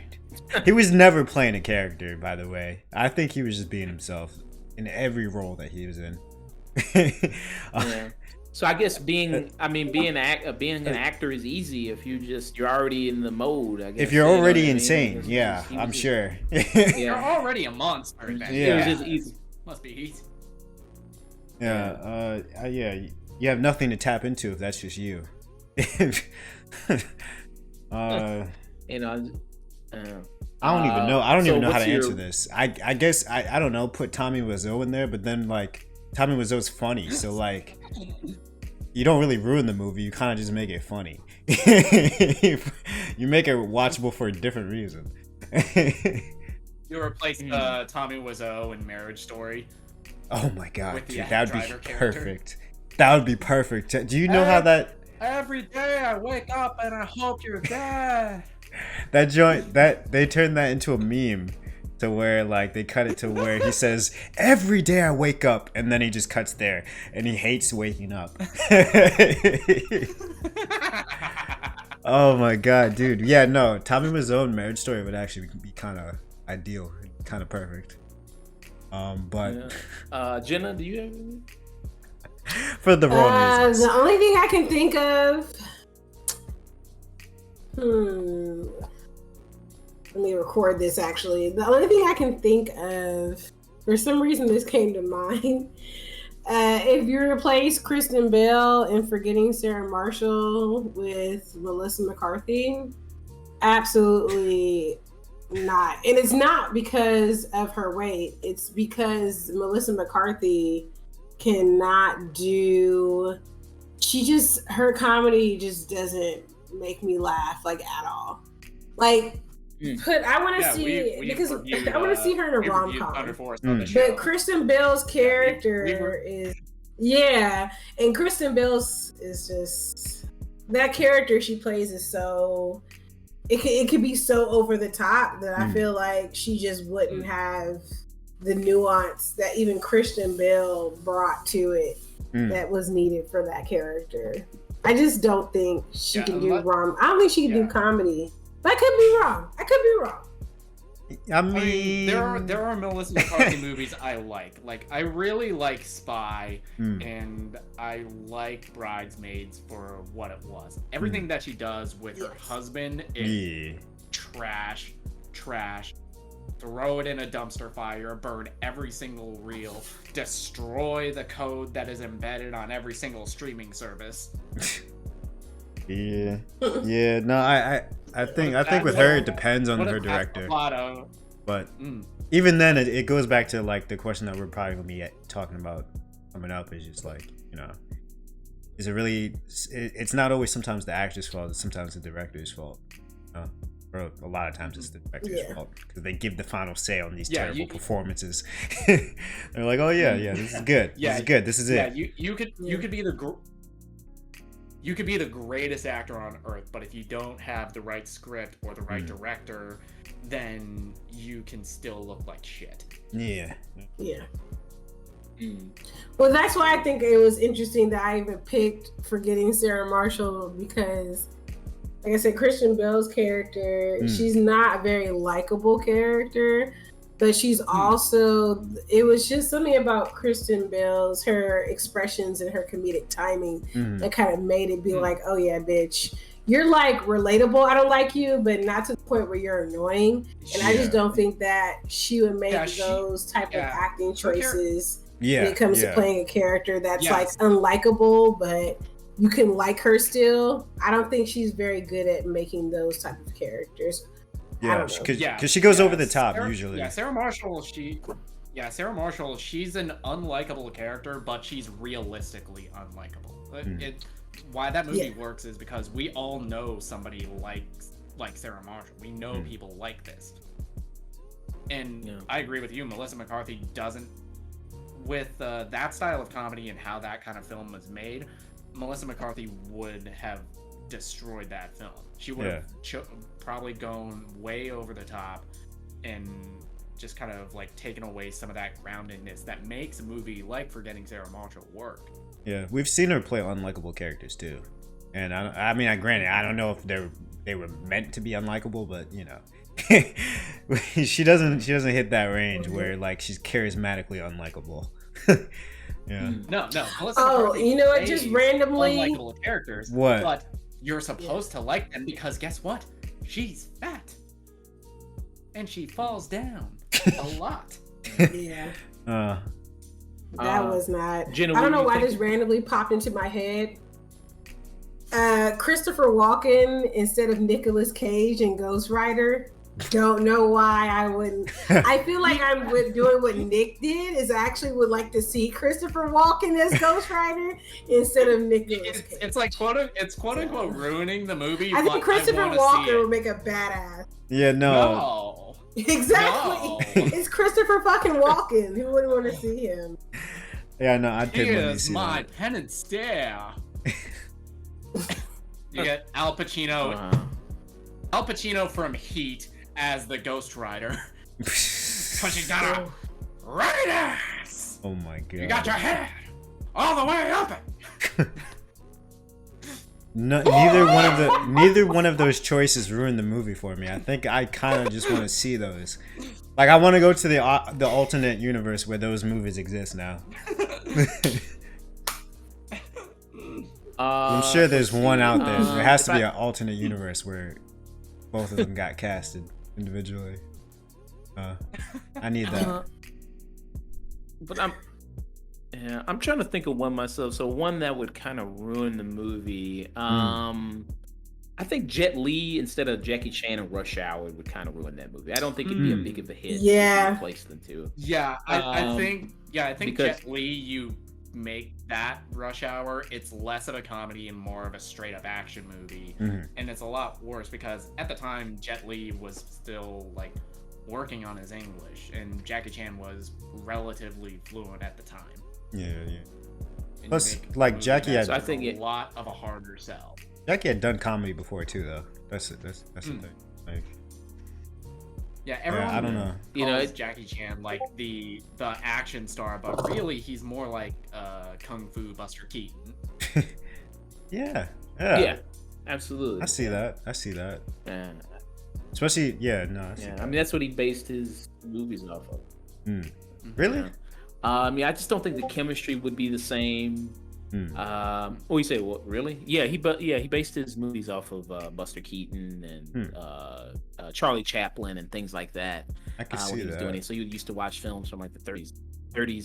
He was never playing a character, by the way. I think he was just being himself in every role that he was in. So I guess being an actor is easy if you're already in the mode. I guess if you're already insane, I'm sure. You're already a monster. It was just easy. Must be easy. You have nothing to tap into if that's just you. I don't even know. I don't even know how to answer this. I guess I don't know. Put Tommy Wiseau in there, but then like Tommy Wiseau's funny, so like you don't really ruin the movie. You kind of just make it funny. You make it watchable for a different reason. You replace Tommy Wiseau in Marriage Story. Oh my god, dude, that would be perfect. That would be perfect. Do you know how that? Every day I wake up and I hope you're dead. That joint, that they turned that into a meme to where like they cut it to where he says every day I wake up, and then he just cuts there, and he hates waking up. Oh my god, dude. Yeah, no, Tommy Wiseau's Marriage Story would actually be kind of ideal, kind of perfect. But Jenna, do you have any? For the wrong reasons. The only thing I can think of. Let me record this. Actually, the only thing I can think of, for some reason, this came to mind. If you replace Kristen Bell and Forgetting Sarah Marshall with Melissa McCarthy, absolutely not. And it's not because of her weight. It's because Melissa McCarthy cannot do. Her comedy just doesn't make me laugh like at all. Like. I want to see because I want to see her in a rom-com. But Kristen Bell's character is and Kristen Bell's is just that character she plays is so it could be so over the top that I feel like she just wouldn't have the nuance that even Kristen Bell brought to it that was needed for that character. I just don't think she can do rom. I don't think she can do comedy. I could be wrong. I mean, there are Melissa McCarthy movies I like. Like, I really like Spy, and I like Bridesmaids for what it was. Everything that she does with her husband is trash. Throw it in a dumpster fire, burn every single reel, destroy the code that is embedded on every single streaming service. No, I think with her it depends on her director. But even then, it goes back to like the question that we're probably gonna be talking about coming up is just like, you know, is it really? It's not always sometimes the actor's fault. It's sometimes the director's fault. Or a lot of times it's the director's fault because they give the final say on these terrible performances. They're like, oh this is good. This is good. This is it. You could be you could be the greatest actor on earth, but if you don't have the right script or the right director, then you can still look like shit. Yeah. Well, that's why I think it was interesting that I even picked Forgetting Sarah Marshall because, like I said, Kristen Bell's character, she's not a very likable character, but she's also, it was just something about Kristen Bell's, her expressions and her comedic timing that kind of made it be like, oh yeah, bitch, you're like relatable. I don't like you, but not to the point where you're annoying. And I just don't think that she would make those type of acting choices when it comes to playing a character that's like unlikable, but you can like her still. I don't think she's very good at making those type of characters. Because she goes over the top usually. Sarah Marshall, she's an unlikable character, but she's realistically unlikable. Why that movie works is because we all know somebody like Sarah Marshall. We know people like this. And I agree with you, Melissa McCarthy doesn't, with that style of comedy and how that kind of film was made, Melissa McCarthy would have destroyed that film. She would have probably gone way over the top and just kind of like taken away some of that groundedness that makes a movie like Forgetting Sarah Marshall work. Yeah, we've seen her play unlikable characters too, and I mean, granted, I don't know if they were meant to be unlikable, but you know, she doesn't hit that range where like she's charismatically unlikable. No. You know what? Just randomly unlikable characters. What? But you're supposed to like them because guess what? She's fat, and she falls down a lot. That was not. Jenna, I don't know why this randomly popped into my head. Christopher Walken instead of Nicolas Cage in Ghost Rider. Don't know why I wouldn't. I feel like I'm doing what Nick did. Is I actually would like to see Christopher Walken as Ghost Rider instead of Nicolas Cage. It's like quote unquote ruining the movie. I think Christopher Walken would make a badass. Yeah, no. Exactly. No. It's Christopher fucking Walken. Who wouldn't want to see him? Yeah, no, I'd pay money to see my that. pen and stare. You get Al Pacino. Al Pacino from Heat as the Ghost Rider. when she's gonna right ass. Oh my god. You got your head all the way up it. No, neither one of those choices ruined the movie for me. I think I kind of just want to see those. Like I want to go to the alternate universe where those movies exist now. I'm sure there's one out there. There has to be an alternate universe where both of them got casted individually. I need that. But I'm trying to think of one myself. So one that would kind of ruin the movie. I think Jet Li instead of Jackie Chan and Rush Hour would kind of ruin that movie. I don't think it'd be a big of a hit. Yeah. To replace them two. Yeah, I think because, Jet Li, you make that Rush Hour, it's less of a comedy and more of a straight up action movie. And it's a lot worse because at the time Jet Li was still like working on his English and Jackie Chan was relatively fluent at the time. Yeah. And Plus, like Jackie had a lot of a harder sell. Jackie had done comedy before too, though. That's the thing. Like, yeah, everyone. I don't know. Calls Jackie Chan like the action star, but really he's more like Kung Fu Buster Keaton. Yeah, absolutely. I see that. Yeah. Especially, I mean, that's what he based his movies off of. Really? Yeah. I just don't think the chemistry would be the same. You say what? Really? Yeah, he based his movies off of Buster Keaton and Charlie Chaplin and things like that. I can see when he was that. doing it. So he used to watch films from like the 30s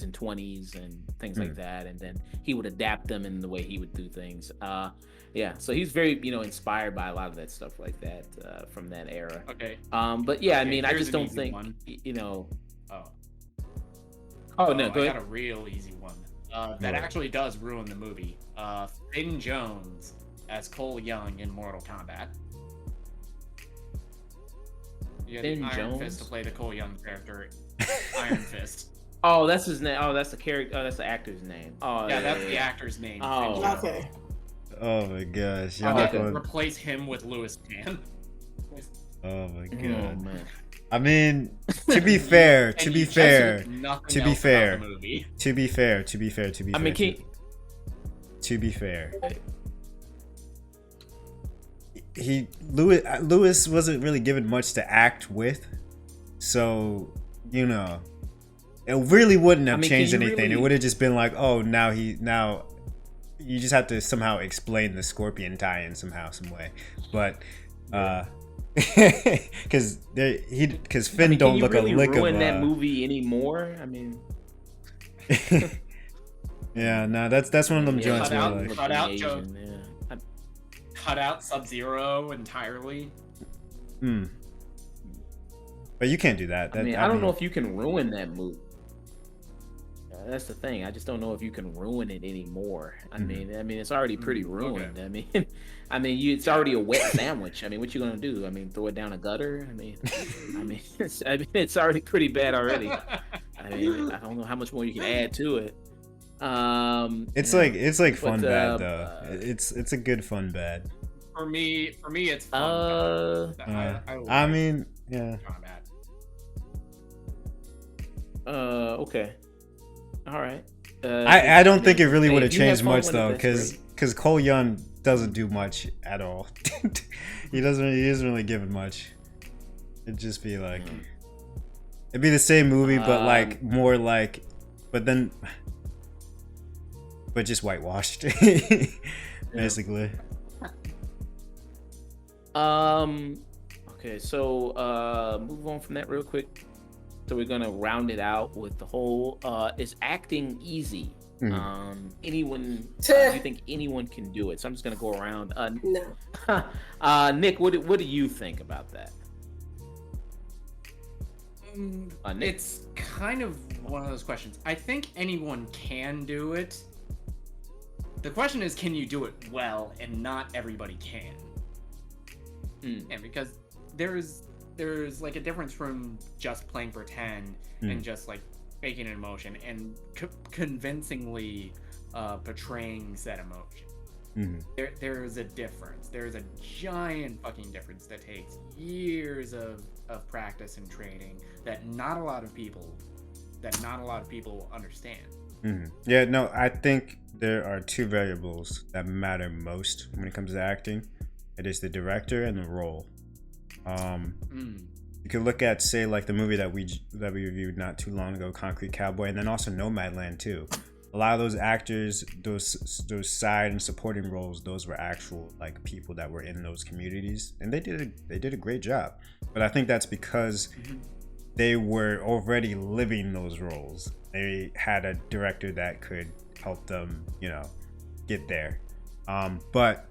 and 20s and things like that, and then he would adapt them in the way he would do things. So he's very inspired by a lot of that stuff like that from that era. Okay. But yeah, I mean, I just don't think Oh no, go ahead. I got a real easy one. That actually does ruin the movie. Finn Jones as Cole Young in Mortal Kombat. You Finn Iron Jones Fist to play the Cole Young character. Iron Fist. Oh, that's his name. Oh, that's the character. Oh, that's the actor's name. Oh, yeah, that's the actor's name. Oh, okay. Oh my gosh! Replace him with Louis Tan. Oh my god! Oh man. I mean, to be fair, to be fair, Lewis wasn't really given much to act with, so it really wouldn't have changed anything. It would have just been like, oh, now you just have to somehow explain the Scorpion tie-in somehow, some way, but. Because Finn don't look really a lick ruin of that movie anymore. I mean, yeah, no, that's one of them joints where like cut out Sub-Zero entirely. But you can't do that. I don't know if you can ruin that movie. That's the thing. I just don't know if you can ruin it anymore. I mean, it's already pretty ruined. Okay. It's already a wet sandwich. I mean, what you gonna do? I mean, throw it down a gutter? It's already pretty bad already. I don't know how much more you can add to it. It's like fun bad though. It's a good fun bad. For me, it's fun. I mean, yeah. Okay. All right. I don't think it really would have changed much though, because Cole Young doesn't do much at all. He isn't really given much. It'd just be like it'd be the same movie, but like more like, but just whitewashed, basically. Okay, so move on from that real quick. So we're gonna round it out with the whole is acting easy? Anyone do you think anyone can do it? So I'm just gonna go around. No. Nick, what do you think about that? It's kind of one of those questions. I think anyone can do it. The question is, can you do it well? And not everybody can. And because there's like a difference from just playing pretend and just like faking an emotion and convincingly portraying said emotion. There's a difference. There's a giant fucking difference that takes years of of practice and training that not a lot of people understand. Mm-hmm. Yeah, no, I think there are two variables that matter most when it comes to acting. It is the director and the role. You could look at, say, like the movie that we reviewed not too long ago, Concrete Cowboy, and then also Nomadland too. A lot of those actors, those side and supporting roles, those were actual like people that were in those communities, and they did a great job. But I think that's because they were already living those roles. They had a director that could help them, get there. But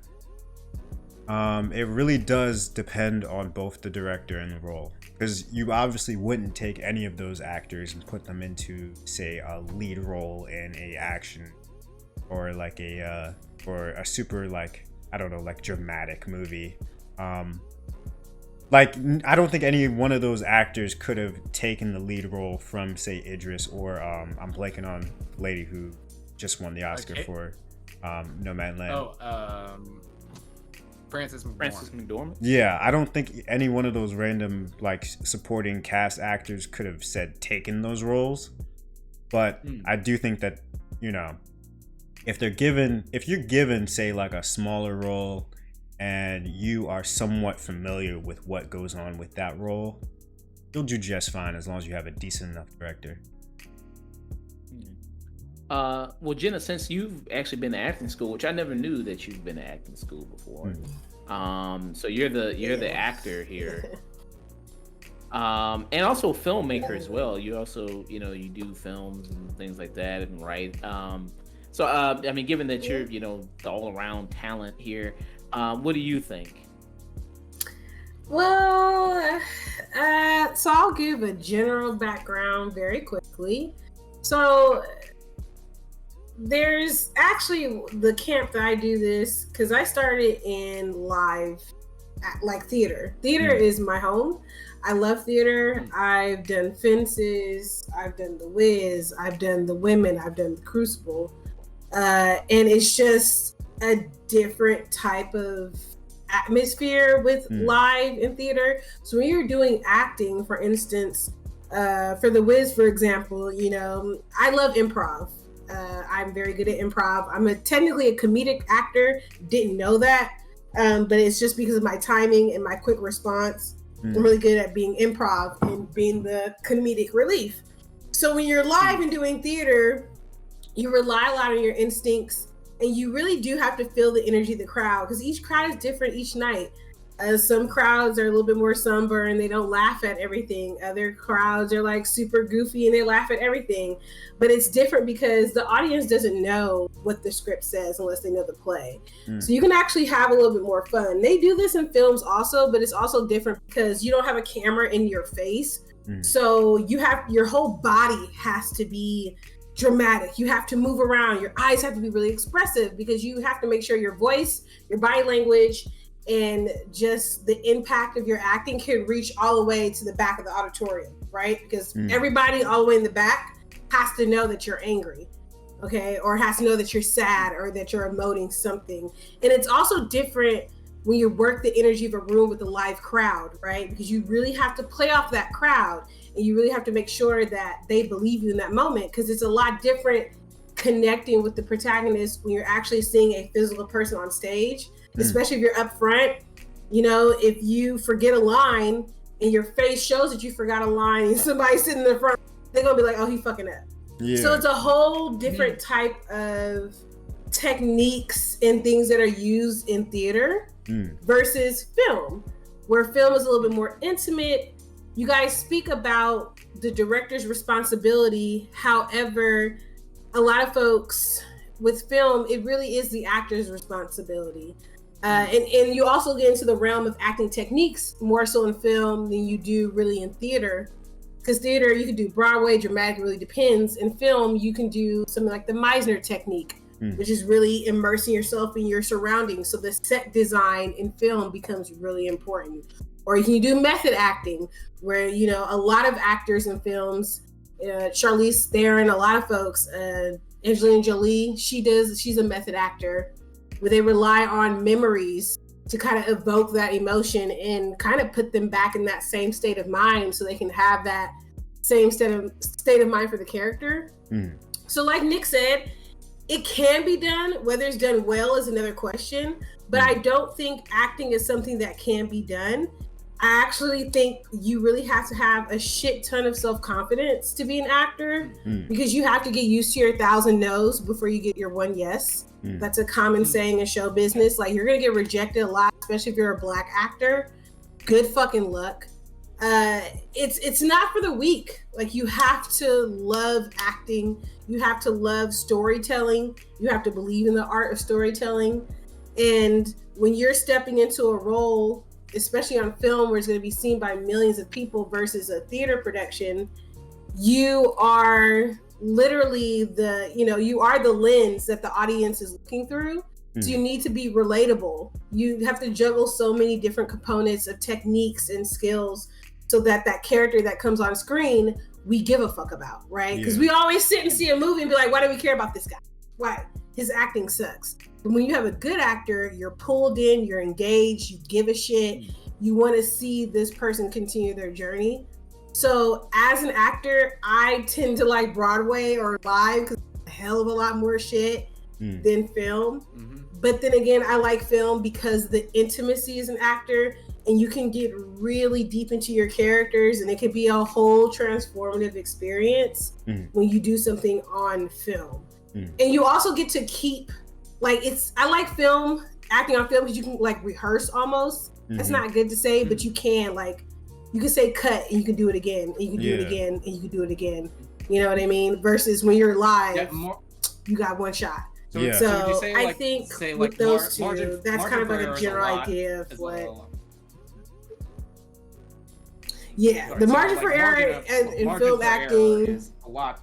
it really does depend on both the director and the role, because you obviously wouldn't take any of those actors and put them into, say, a lead role in a action or like a super, like, I don't know, like dramatic movie. Like, I don't think any one of those actors could have taken the lead role from, say, Idris or I'm blanking on the lady who just won the Oscar for Nomadland. Frances McDormand. Yeah, I don't think any one of those random like supporting cast actors could have said taken those roles. But I do think that, if you're given, say, like a smaller role and you are somewhat familiar with what goes on with that role, you'll do just fine as long as you have a decent enough director. Well, Jena, since you've actually been to acting school, which I never knew that you've been to acting school before, so you're the actor here, and also a filmmaker as well. You also, you do films and things like that and write. So I mean, given that you're, the all-around talent here, what do you think? Well, so I'll give a general background very quickly. So there's actually the camp that I do this because I started in live, like theater. Theater is my home. I love theater. I've done Fences, I've done The Wiz, I've done The Women, I've done The Crucible. And it's just a different type of atmosphere with live in theater. So when you're doing acting, for instance, for The Wiz, for example, I love improv. I'm very good at improv. I'm technically a comedic actor. Didn't know that, but it's just because of my timing and my quick response. I'm really good at being improv and being the comedic relief. So when you're live and doing theater, you rely a lot on your instincts, and you really do have to feel the energy of the crowd, because each crowd is different each night. Some crowds are a little bit more somber and they don't laugh at everything. Other crowds are like super goofy and they laugh at everything. But it's different because the audience doesn't know what the script says unless they know the play. So you can actually have a little bit more fun. They do this in films also, but it's also different because you don't have a camera in your face. So your whole body has to be dramatic. You have to move around. Your eyes have to be really expressive because you have to make sure your voice, your body language, and just the impact of your acting can reach all the way to the back of the auditorium, right? Because everybody all the way in the back has to know that you're angry, okay? Or has to know that you're sad or that you're emoting something. And it's also different when you work the energy of a room with a live crowd, right? Because you really have to play off that crowd, and you really have to make sure that they believe you in that moment, because it's a lot different connecting with the protagonist when you're actually seeing a physical person on stage, especially if you're up front. If you forget a line and your face shows that you forgot a line and somebody's sitting in the front, they're gonna be like, oh, he fucking up. So it's a whole different type of techniques and things that are used in theater versus film, where film is a little bit more intimate. You guys speak about the director's responsibility. However, a lot of folks with film, it really is the actor's responsibility. And you also get into the realm of acting techniques more so in film than you do really in theater. Because theater, you can do Broadway, dramatic, it really depends. In film, you can do something like the Meisner technique, which is really immersing yourself in your surroundings. So the set design in film becomes really important. Or you can do method acting, where, a lot of actors in films, Charlize Theron, a lot of folks, Angelina Jolie, she's a method actor, where they rely on memories to kind of evoke that emotion and kind of put them back in that same state of mind so they can have that same state of mind for the character. So like Nick said, it can be done. Whether it's done well is another question, but I don't think acting is something that can be done. I actually think you really have to have a shit ton of self-confidence to be an actor, because you have to get used to your 1,000 no's before you get your one yes. That's a common saying in show business. Like, you're gonna get rejected a lot, especially if you're a Black actor. Good fucking luck. It's not for the weak. Like, you have to love acting. You have to love storytelling. You have to believe in the art of storytelling. And when you're stepping into a role, especially on film where it's going to be seen by millions of people versus a theater production, you are literally you are the lens that the audience is looking through. So you need to be relatable. You have to juggle so many different components of techniques and skills so that character that comes on screen, we give a fuck about, right? Because we always sit and see a movie and be like, why do we care about this guy? Why? His acting sucks. But when you have a good actor, you're pulled in, you're engaged, you give a shit, you want to see this person continue their journey. So as an actor, I tend to like Broadway or live because it's a hell of a lot more shit than film. But then again, I like film because the intimacy as an actor, and you can get really deep into your characters, and it can be a whole transformative experience when you do something on film. And you also get to keep, like, I like film, acting on film, because you can like rehearse almost. That's not good to say, but you can, like, you can say cut and you can do it again, and you can do it again, and you can do it again. You know what I mean? Versus when you're live, you got one shot. So I think with those two, that's kind of like a general idea of what. Yeah, the margin for error in film acting is a lot.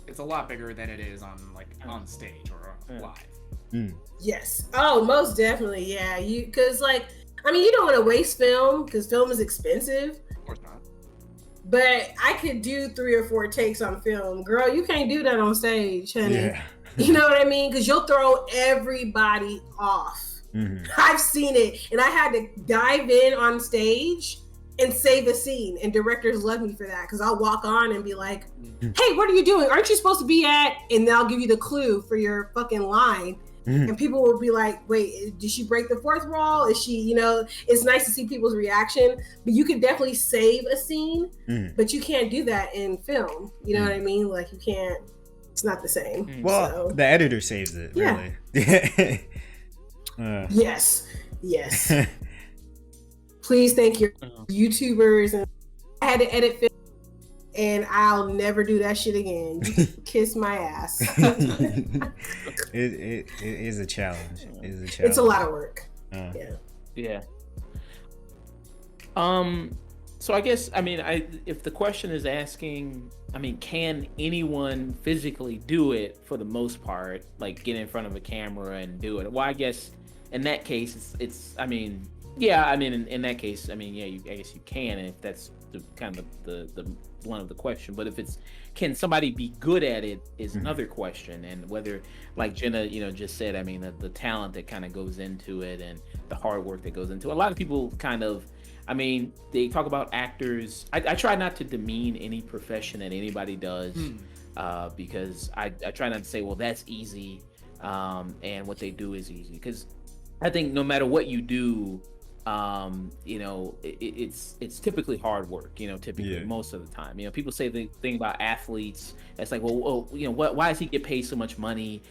It's a lot bigger than it is on stage or live. Yes. Oh, most definitely. Yeah. Because you don't want to waste film because film is expensive. Of course not. But I could do 3 or 4 takes on film. Girl, you can't do that on stage, honey. Yeah. You know what I mean? Because you'll throw everybody off. I've seen it, and I had to dive in on stage and save a scene, and directors love me for that, because I'll walk on and be like, hey, what are you doing? Aren't you supposed to be at? And they'll give you the clue for your fucking line. And people will be like, wait, did she break the fourth wall? Is she, it's nice to see people's reaction, but you can definitely save a scene, but you can't do that in film. You know what I mean? Like, you can't, it's not the same. Well, the editor saves it, really. Yes. Please thank your YouTubers. And I had to edit film, and I'll never do that shit again. You can kiss my ass. It is a challenge. It's a lot of work. Yeah. So I guess, if the question is asking, can anyone physically do it for the most part, like get in front of a camera and do it? Well, I guess in that case, in that case, I guess you can, if that's the kind of the one of the question. But if it's, can somebody be good at it is another question, and whether, like Jena, just said, the talent that kind of goes into it and the hard work that goes into it. A lot of people kind of, they talk about actors. I try not to demean any profession that anybody does, because I try not to say, well, that's easy, and what they do is easy, because I think no matter what you do, it's typically hard work, most of the time. People say the thing about athletes, it's like, well, why does he get paid so much money?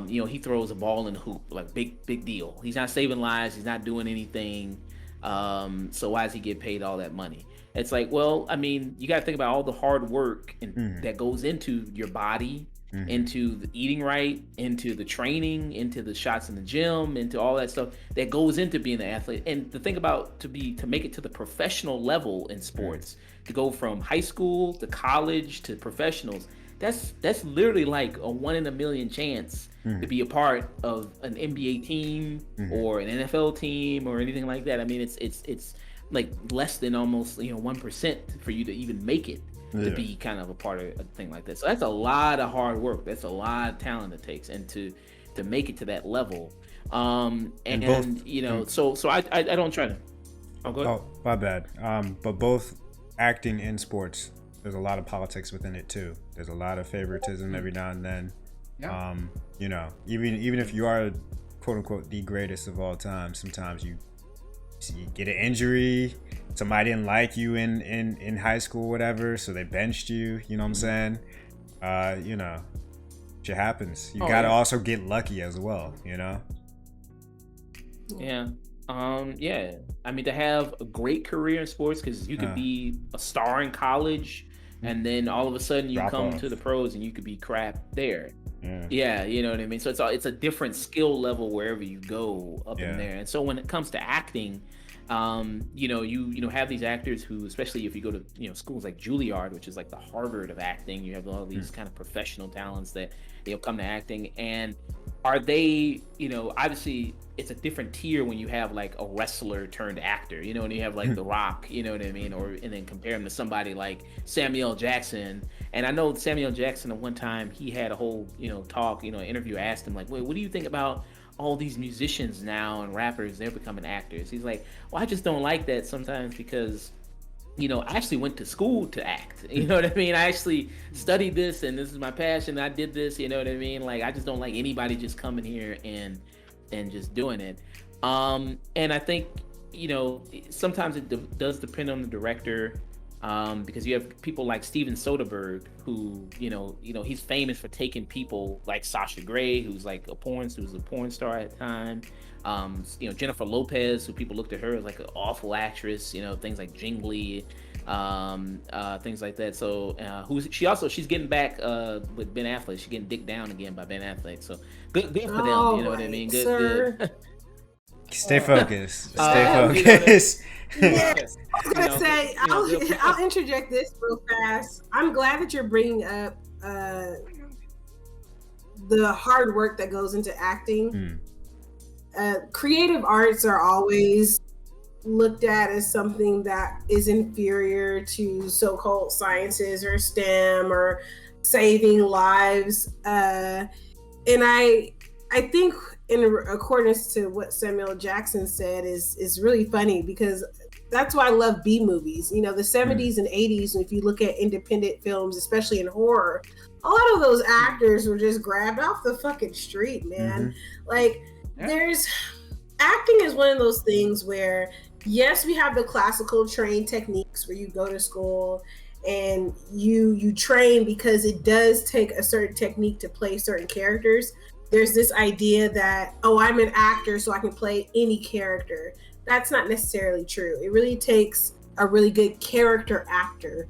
He throws a ball in the hoop, like big deal. He's not saving lives, he's not doing anything. So why does he get paid all that money? It's like, well, you got to think about all the hard work that goes into your body, into the eating right, into the training, into the shots in the gym, into all that stuff that goes into being an athlete. And to think about to make it to the professional level in sports, to go from high school to college to professionals, that's literally like a 1 in a million chance to be a part of an NBA team or an NFL team or anything like that. It's like less than almost 1% for you to even make it to be kind of a part of a thing like that. So that's a lot of hard work. That's a lot of talent it takes, and to make it to that level. And both, you know, so I don't try to. Oh, go ahead. Oh, my bad. But both acting and sports, there's a lot of politics within it too. There's a lot of favoritism every now and then. Yeah. You know, even if you are quote unquote the greatest of all time, sometimes you get an injury. Somebody didn't like you in high school, whatever, so they benched you. You know what I'm saying? You know, shit happens. You gotta also get lucky as well. You know. Yeah. Yeah. I mean, to have a great career in sports, because you could be a star in college, and then all of a sudden you come to the pros and you could be crap there. Yeah, you know what I mean? So it's a different skill level wherever you go up in there. And so when it comes to acting, you know, you have these actors who, especially if you go to, you know, schools like Juilliard, which is like the Harvard of acting, you have all these kind of professional talents that they'll come to acting. And are they, you know, obviously it's a different tier when you have like a wrestler turned actor, you know, and you have like The Rock, you know what I mean? And then compare him to somebody like Samuel Jackson. And I know Samuel Jackson at one time, he had a whole, you know, talk, you know, interview, asked him like, wait, what do you think about all these musicians now and rappers, they're becoming actors? He's like, well, I just don't like that sometimes because, you know, I actually went to school to act. You know what I mean? I actually studied this and this is my passion. I did this, you know what I mean? Like, I just don't like anybody just coming here and just doing it. And I think, you know, sometimes it does depend on the director, because you have people like Steven Soderbergh who, you know, he's famous for taking people like Sasha Grey, who's like a porn star at the time. You know, Jennifer Lopez, who people looked at her as like an awful actress, you know, things like Jingly, things like that. So she's getting back with Ben Affleck. She's getting dicked down again by Ben Affleck. So good for them. You know what I mean? Good. Stay focused. Stay focused. Yeah, I was gonna say I'll interject this real fast. I'm glad that you're bringing up the hard work that goes into acting. Creative arts are always looked at as something that is inferior to so-called sciences or STEM or saving lives. And I think in accordance to what Samuel Jackson said is really funny, because that's why I love B movies. You know, the 70s and 80s, and if you look at independent films, especially in horror, a lot of those actors were just grabbed off the fucking street, man. Like, there's acting is one of those things where, yes, we have the classical trained techniques where you go to school and you train because it does take a certain technique to play certain characters. There's this idea that, oh, I'm an actor, so I can play any character. That's not necessarily true. It really takes a really good character actor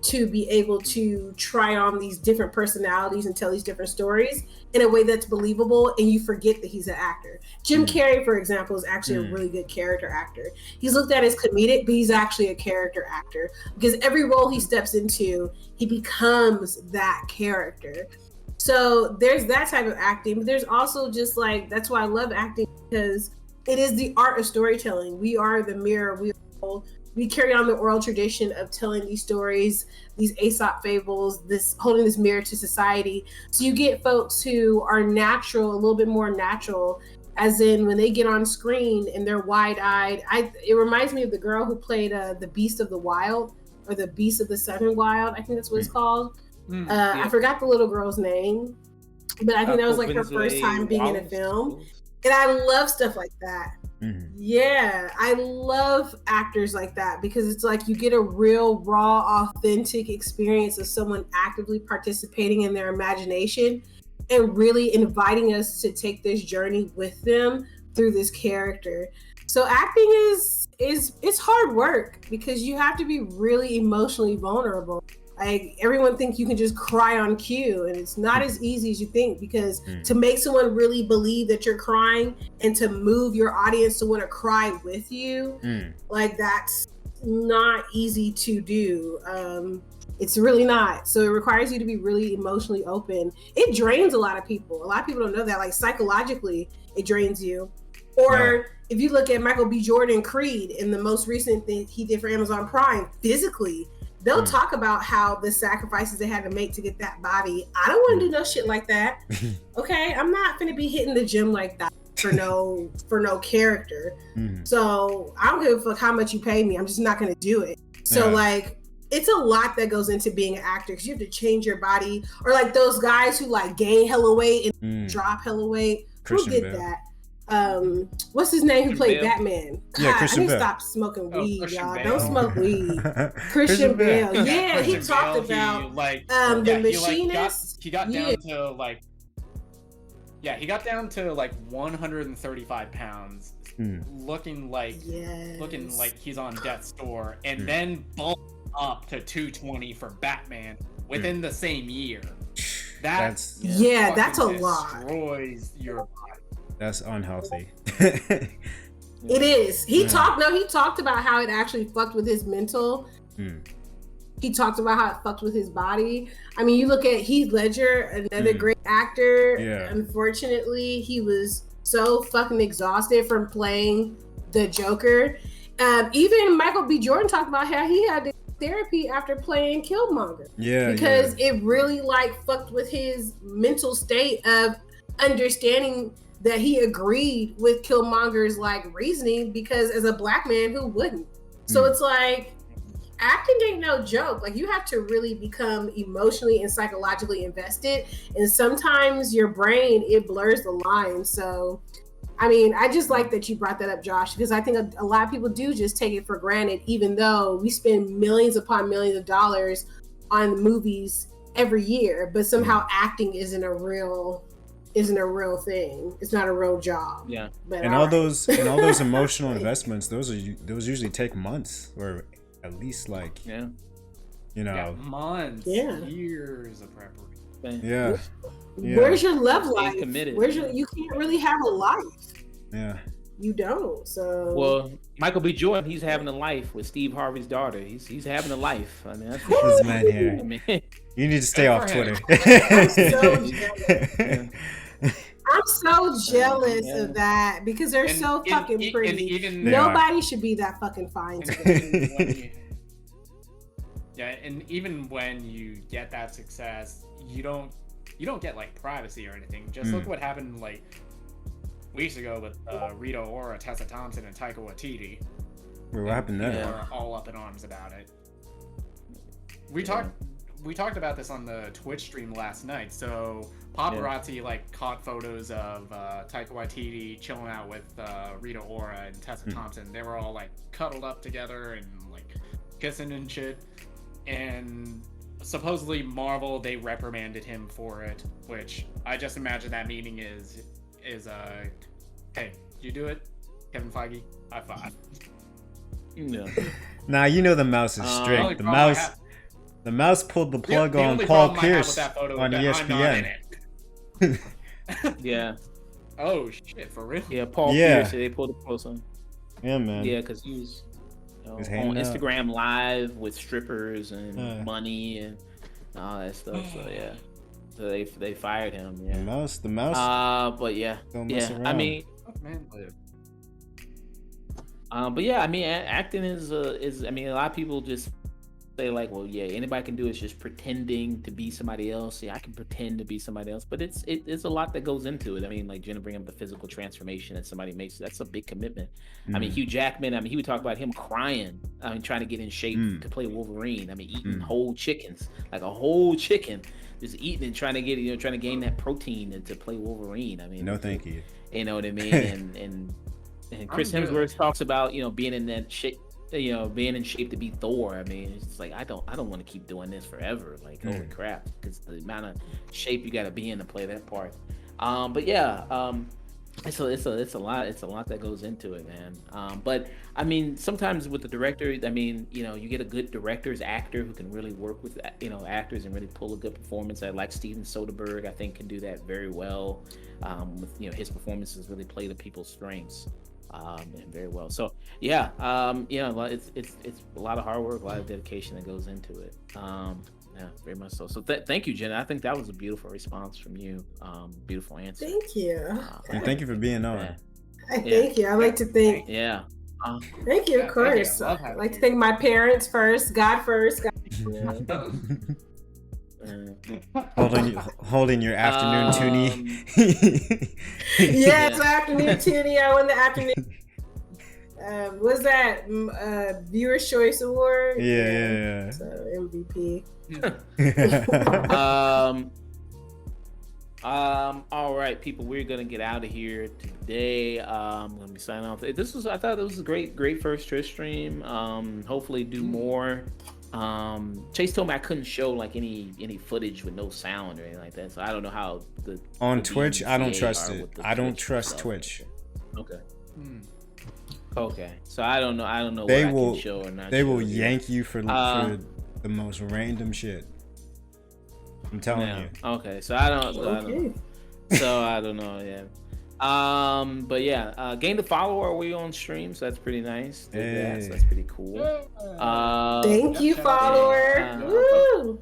to be able to try on these different personalities and tell these different stories in a way that's believable, and you forget that he's an actor. Jim Carrey, for example, is actually a really good character actor. He's looked at as comedic, but he's actually a character actor, because every role he steps into, he becomes that character. So there's that type of acting, but there's also just like, that's why I love acting, because it is the art of storytelling. We are the mirror. We carry on the oral tradition of telling these stories, these Aesop fables, holding this mirror to society. So you get folks who are natural, a little bit more natural, as in when they get on screen and they're wide-eyed. It reminds me of the girl who played the Beast of the Wild, or the Beast of the Southern Wild. I think that's what it's called. I forgot the little girl's name, but I think that was like her first time being in a film. And I love stuff like that. Yeah, I love actors like that, because it's like you get a real, raw, authentic experience of someone actively participating in their imagination and really inviting us to take this journey with them through this character. So acting it's hard work, because you have to be really emotionally vulnerable. Like, everyone thinks you can just cry on cue, and it's not as easy as you think, because to make someone really believe that you're crying and to move your audience to want to cry with you, like, that's not easy to do. It's really not. So it requires you to be really emotionally open. It drains a lot of people. A lot of people don't know that. Like, psychologically, it drains you. Or if you look at Michael B. Jordan, Creed, in the most recent thing he did for Amazon Prime, physically, they'll talk about how the sacrifices they had to make to get that body. I don't want to do no shit like that. Okay, I'm not gonna be hitting the gym like that. for no character. So I don't give a fuck how much you pay me. I'm just not gonna do it. So like, it's a lot that goes into being an actor because you have to change your body, or like those guys who like gain hella weight and drop hella weight. Christian Who did Bale. that? What's his name? Who played Bale? Batman? God, Yeah, Christian I need to Bale. stop smoking weed, Christian y'all. Bale. Don't smoke weed. Christian Bale. Yeah, Christian he talked Bale, about the machinist. He got down to like. Yeah, he got down to like 135 pounds, looking like he's on death's door, and then bulked up to 220 for Batman within the same year. That's a lot. Destroys your body. That's unhealthy. It is. He talked about how it actually fucked with his mental. He talked about how it fucked with his body. I mean, you look at Heath Ledger, another great actor. Yeah. Unfortunately, he was so fucking exhausted from playing the Joker. Even Michael B. Jordan talked about how he had to therapy after playing Killmonger. Because it really like fucked with his mental state of understanding that he agreed with Killmonger's like reasoning, because as a black man, who wouldn't? So it's like, acting ain't no joke. Like, you have to really become emotionally and psychologically invested, and sometimes your brain, it blurs the lines. So I mean, I just like that you brought that up, Josh, because I think a lot of people do just take it for granted, even though we spend millions upon millions of dollars on movies every year, but somehow acting isn't a real thing. It's not a real job. Yeah. But and all those emotional investments, those usually take months, or at least like months, years of preparation. Yeah. Where's your love life? Committed. You can't really have a life. Yeah. You don't. So well, Michael B. Jordan, he's having a life with Steve Harvey's daughter. He's having a life. I mean, that's this man here. I mean, you need to stay off Twitter. I'm so jealous of that, because they're so fucking pretty. Nobody should be that fucking fine today. And even when you get that success, you don't get like privacy or anything. Just look what happened like weeks ago with Rita Ora, Tessa Thompson, and Taika Waititi. What happened there? People are all up in arms about it. We talked about this on the Twitch stream last night. So paparazzi like caught photos of Taika Waititi chilling out with Rita Ora and Tessa Thompson. They were all like cuddled up together and like kissing and shit. And supposedly Marvel, they reprimanded him for it, which I just imagine that meaning is hey, you do it, Kevin Feige? High five. No. Nah, you know the mouse is strict. The mouse pulled the plug on Paul Pierce on ESPN. Yeah. Oh shit, for real? Yeah, Paul Pierce. They pulled the post on. Yeah, man. Yeah, because he was on Instagram Live with strippers and money and all that stuff. So yeah, so they fired him. Yeah, the mouse. But yeah, don't mess around. I mean, but yeah, I mean, acting is I mean, a lot of people just say like, well, yeah, anybody can do it. It's just pretending to be somebody else. Yeah, I can pretend to be somebody else, but it's a lot that goes into it. I mean, like Jena bringing up the physical transformation that somebody makes. That's a big commitment. I mean, Hugh Jackman. I mean, he would talk about him crying. I mean, trying to get in shape to play Wolverine. I mean, eating whole chickens, like a whole chicken, just eating and trying to get trying to gain that protein and to play Wolverine. I mean, no, thank you. You know what I mean? and Chris Hemsworth talks about being in that shape. Being in shape to be Thor. I mean, it's like I don't want to keep doing this forever. Like, holy crap, because the amount of shape you got to be in to play that part. But yeah, it's a lot. It's a lot that goes into it, man. But I mean, sometimes with the director, I mean, you get a good director's actor who can really work with actors and really pull a good performance. I like Steven Soderbergh. I think can do that very well. With his performances really play to people's strengths. And very well. So yeah, it's a lot of hard work, a lot of dedication that goes into it. Yeah, very much so. So thank you, Jena. I think that was a beautiful response from you. Beautiful answer. Thank you. And thank you for being on. Yeah. Thank you. I like to thank. Yeah. Thank you, of course. I like to thank my parents first, God first. Holding your afternoon toonie. Yes, afternoon toonie. I won the afternoon. What's that? Viewer's Choice Award. Yeah. So MVP. All right, people, we're gonna get out of here today. I'm gonna be signing off. I thought this was a great first Twitch stream. Hopefully do more. Chase told me I couldn't show like any footage with no sound or anything like that, so I don't know how on the Twitch. I don't trust it. I don't trust stuff. Twitch. Okay. Okay, so I don't know They what will. I can show or not. They will show yank you for the most random shit. I'm telling you. Okay, so I don't know. Yeah. But yeah, gain the follower. Are we on stream? So that's pretty nice. Hey. So that's pretty cool. Thank you, follower. Woo!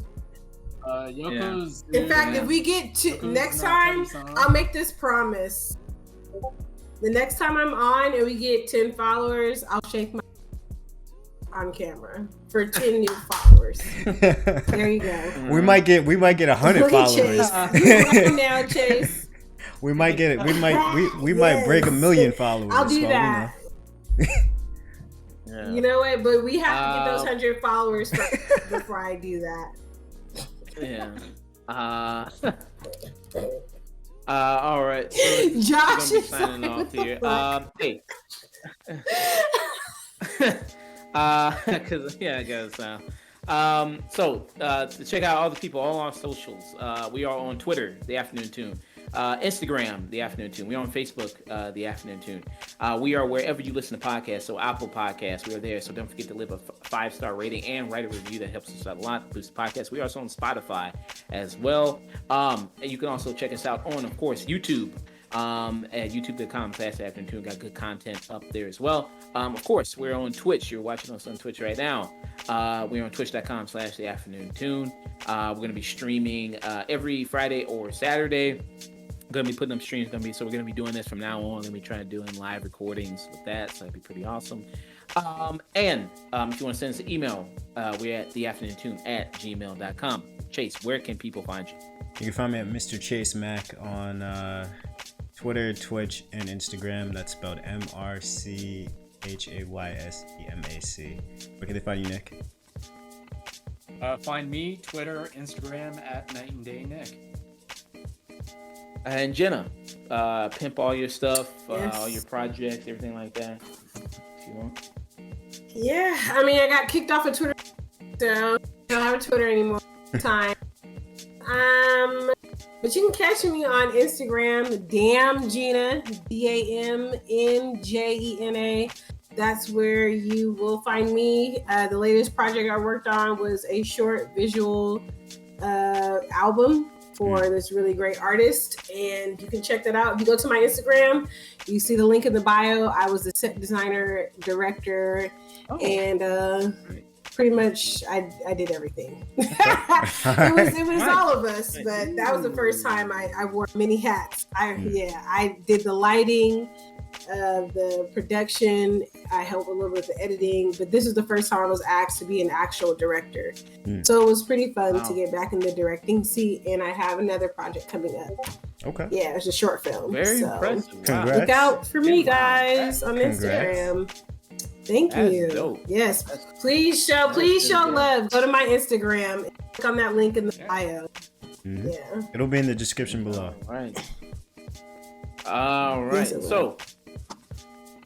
Yoko's. In fact, if we get to next time, I'll make this promise. The next time I'm on and we get 10 followers, I'll shake my on camera for 10 new followers. There you go. We might get 100 followers. Chase. Right now, Chase. We might get it. We might break 1 million followers. I'll do that. Yeah. You know what? But we have to get those 100 followers first before I do that. Yeah. All right. So Josh is signing off here. Hey. Because I guess. So to check out all the people all on socials, we are on Twitter, The Afternoon Tune, Instagram, The Afternoon Tune. We are on Facebook, The Afternoon Tune. We are wherever you listen to podcasts. So Apple Podcasts, we are there. So don't forget to leave a 5-star rating and write a review. That helps us out a lot. Boost the podcast. We are also on Spotify as well. And you can also check us out on, of course, YouTube. At youtube.com/afternoon. Got good content up there as well. Of course, we're on Twitch. You're watching us on Twitch right now. We're on twitch.com/theafternoon. We're going to be streaming every Friday or Saturday. Going to be putting up streams. So we're going to be doing this from now on. Going to be trying to do live recordings with that. So that'd be pretty awesome. And if you want to send us an email, we're at theafternoontune@gmail.com. Chase, where can people find you? You can find me at Mr. Chase Mac on Twitter, Twitch, and Instagram. That's spelled MrChaysemac. Where can they find you, Nick? Find me, Twitter, Instagram at Night and Day Nick. And Jena, pimp all your stuff, Yes. all your projects, everything like that. If you want. Yeah, I mean, I got kicked off of Twitter, so I don't have a Twitter anymore. Time. But you can catch me on Instagram, Damn Jena, DAMNJENA. That's where you will find me. The latest project I worked on was a short visual album for this really great artist, and you can check that out. If you go to my Instagram, you see the link in the bio. I was the set designer, director, and pretty much I did everything. it was all of us, but that was the first time I wore many hats. I did the lighting, the production. I helped a little with the editing, but this is the first time I was asked to be an actual director. So it was pretty fun to get back in the directing seat, and I have another project coming up. Okay. Yeah, it's a short film. Very so impressive. Wow. Congrats. look out for me, guys, on Instagram. Thank That's you. dope. Yes, please show love. Go to my Instagram. Click on that link in the bio. Mhm. Yeah. It'll be in the description below. All right. Yes, it will. So,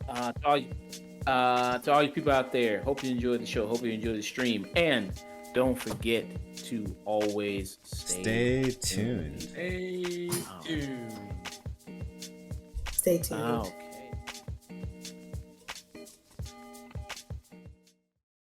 to all you people out there, hope you enjoyed the show. Hope you enjoyed the stream, and don't forget to always Stay tuned. Stay tuned. Stay tuned. Okay.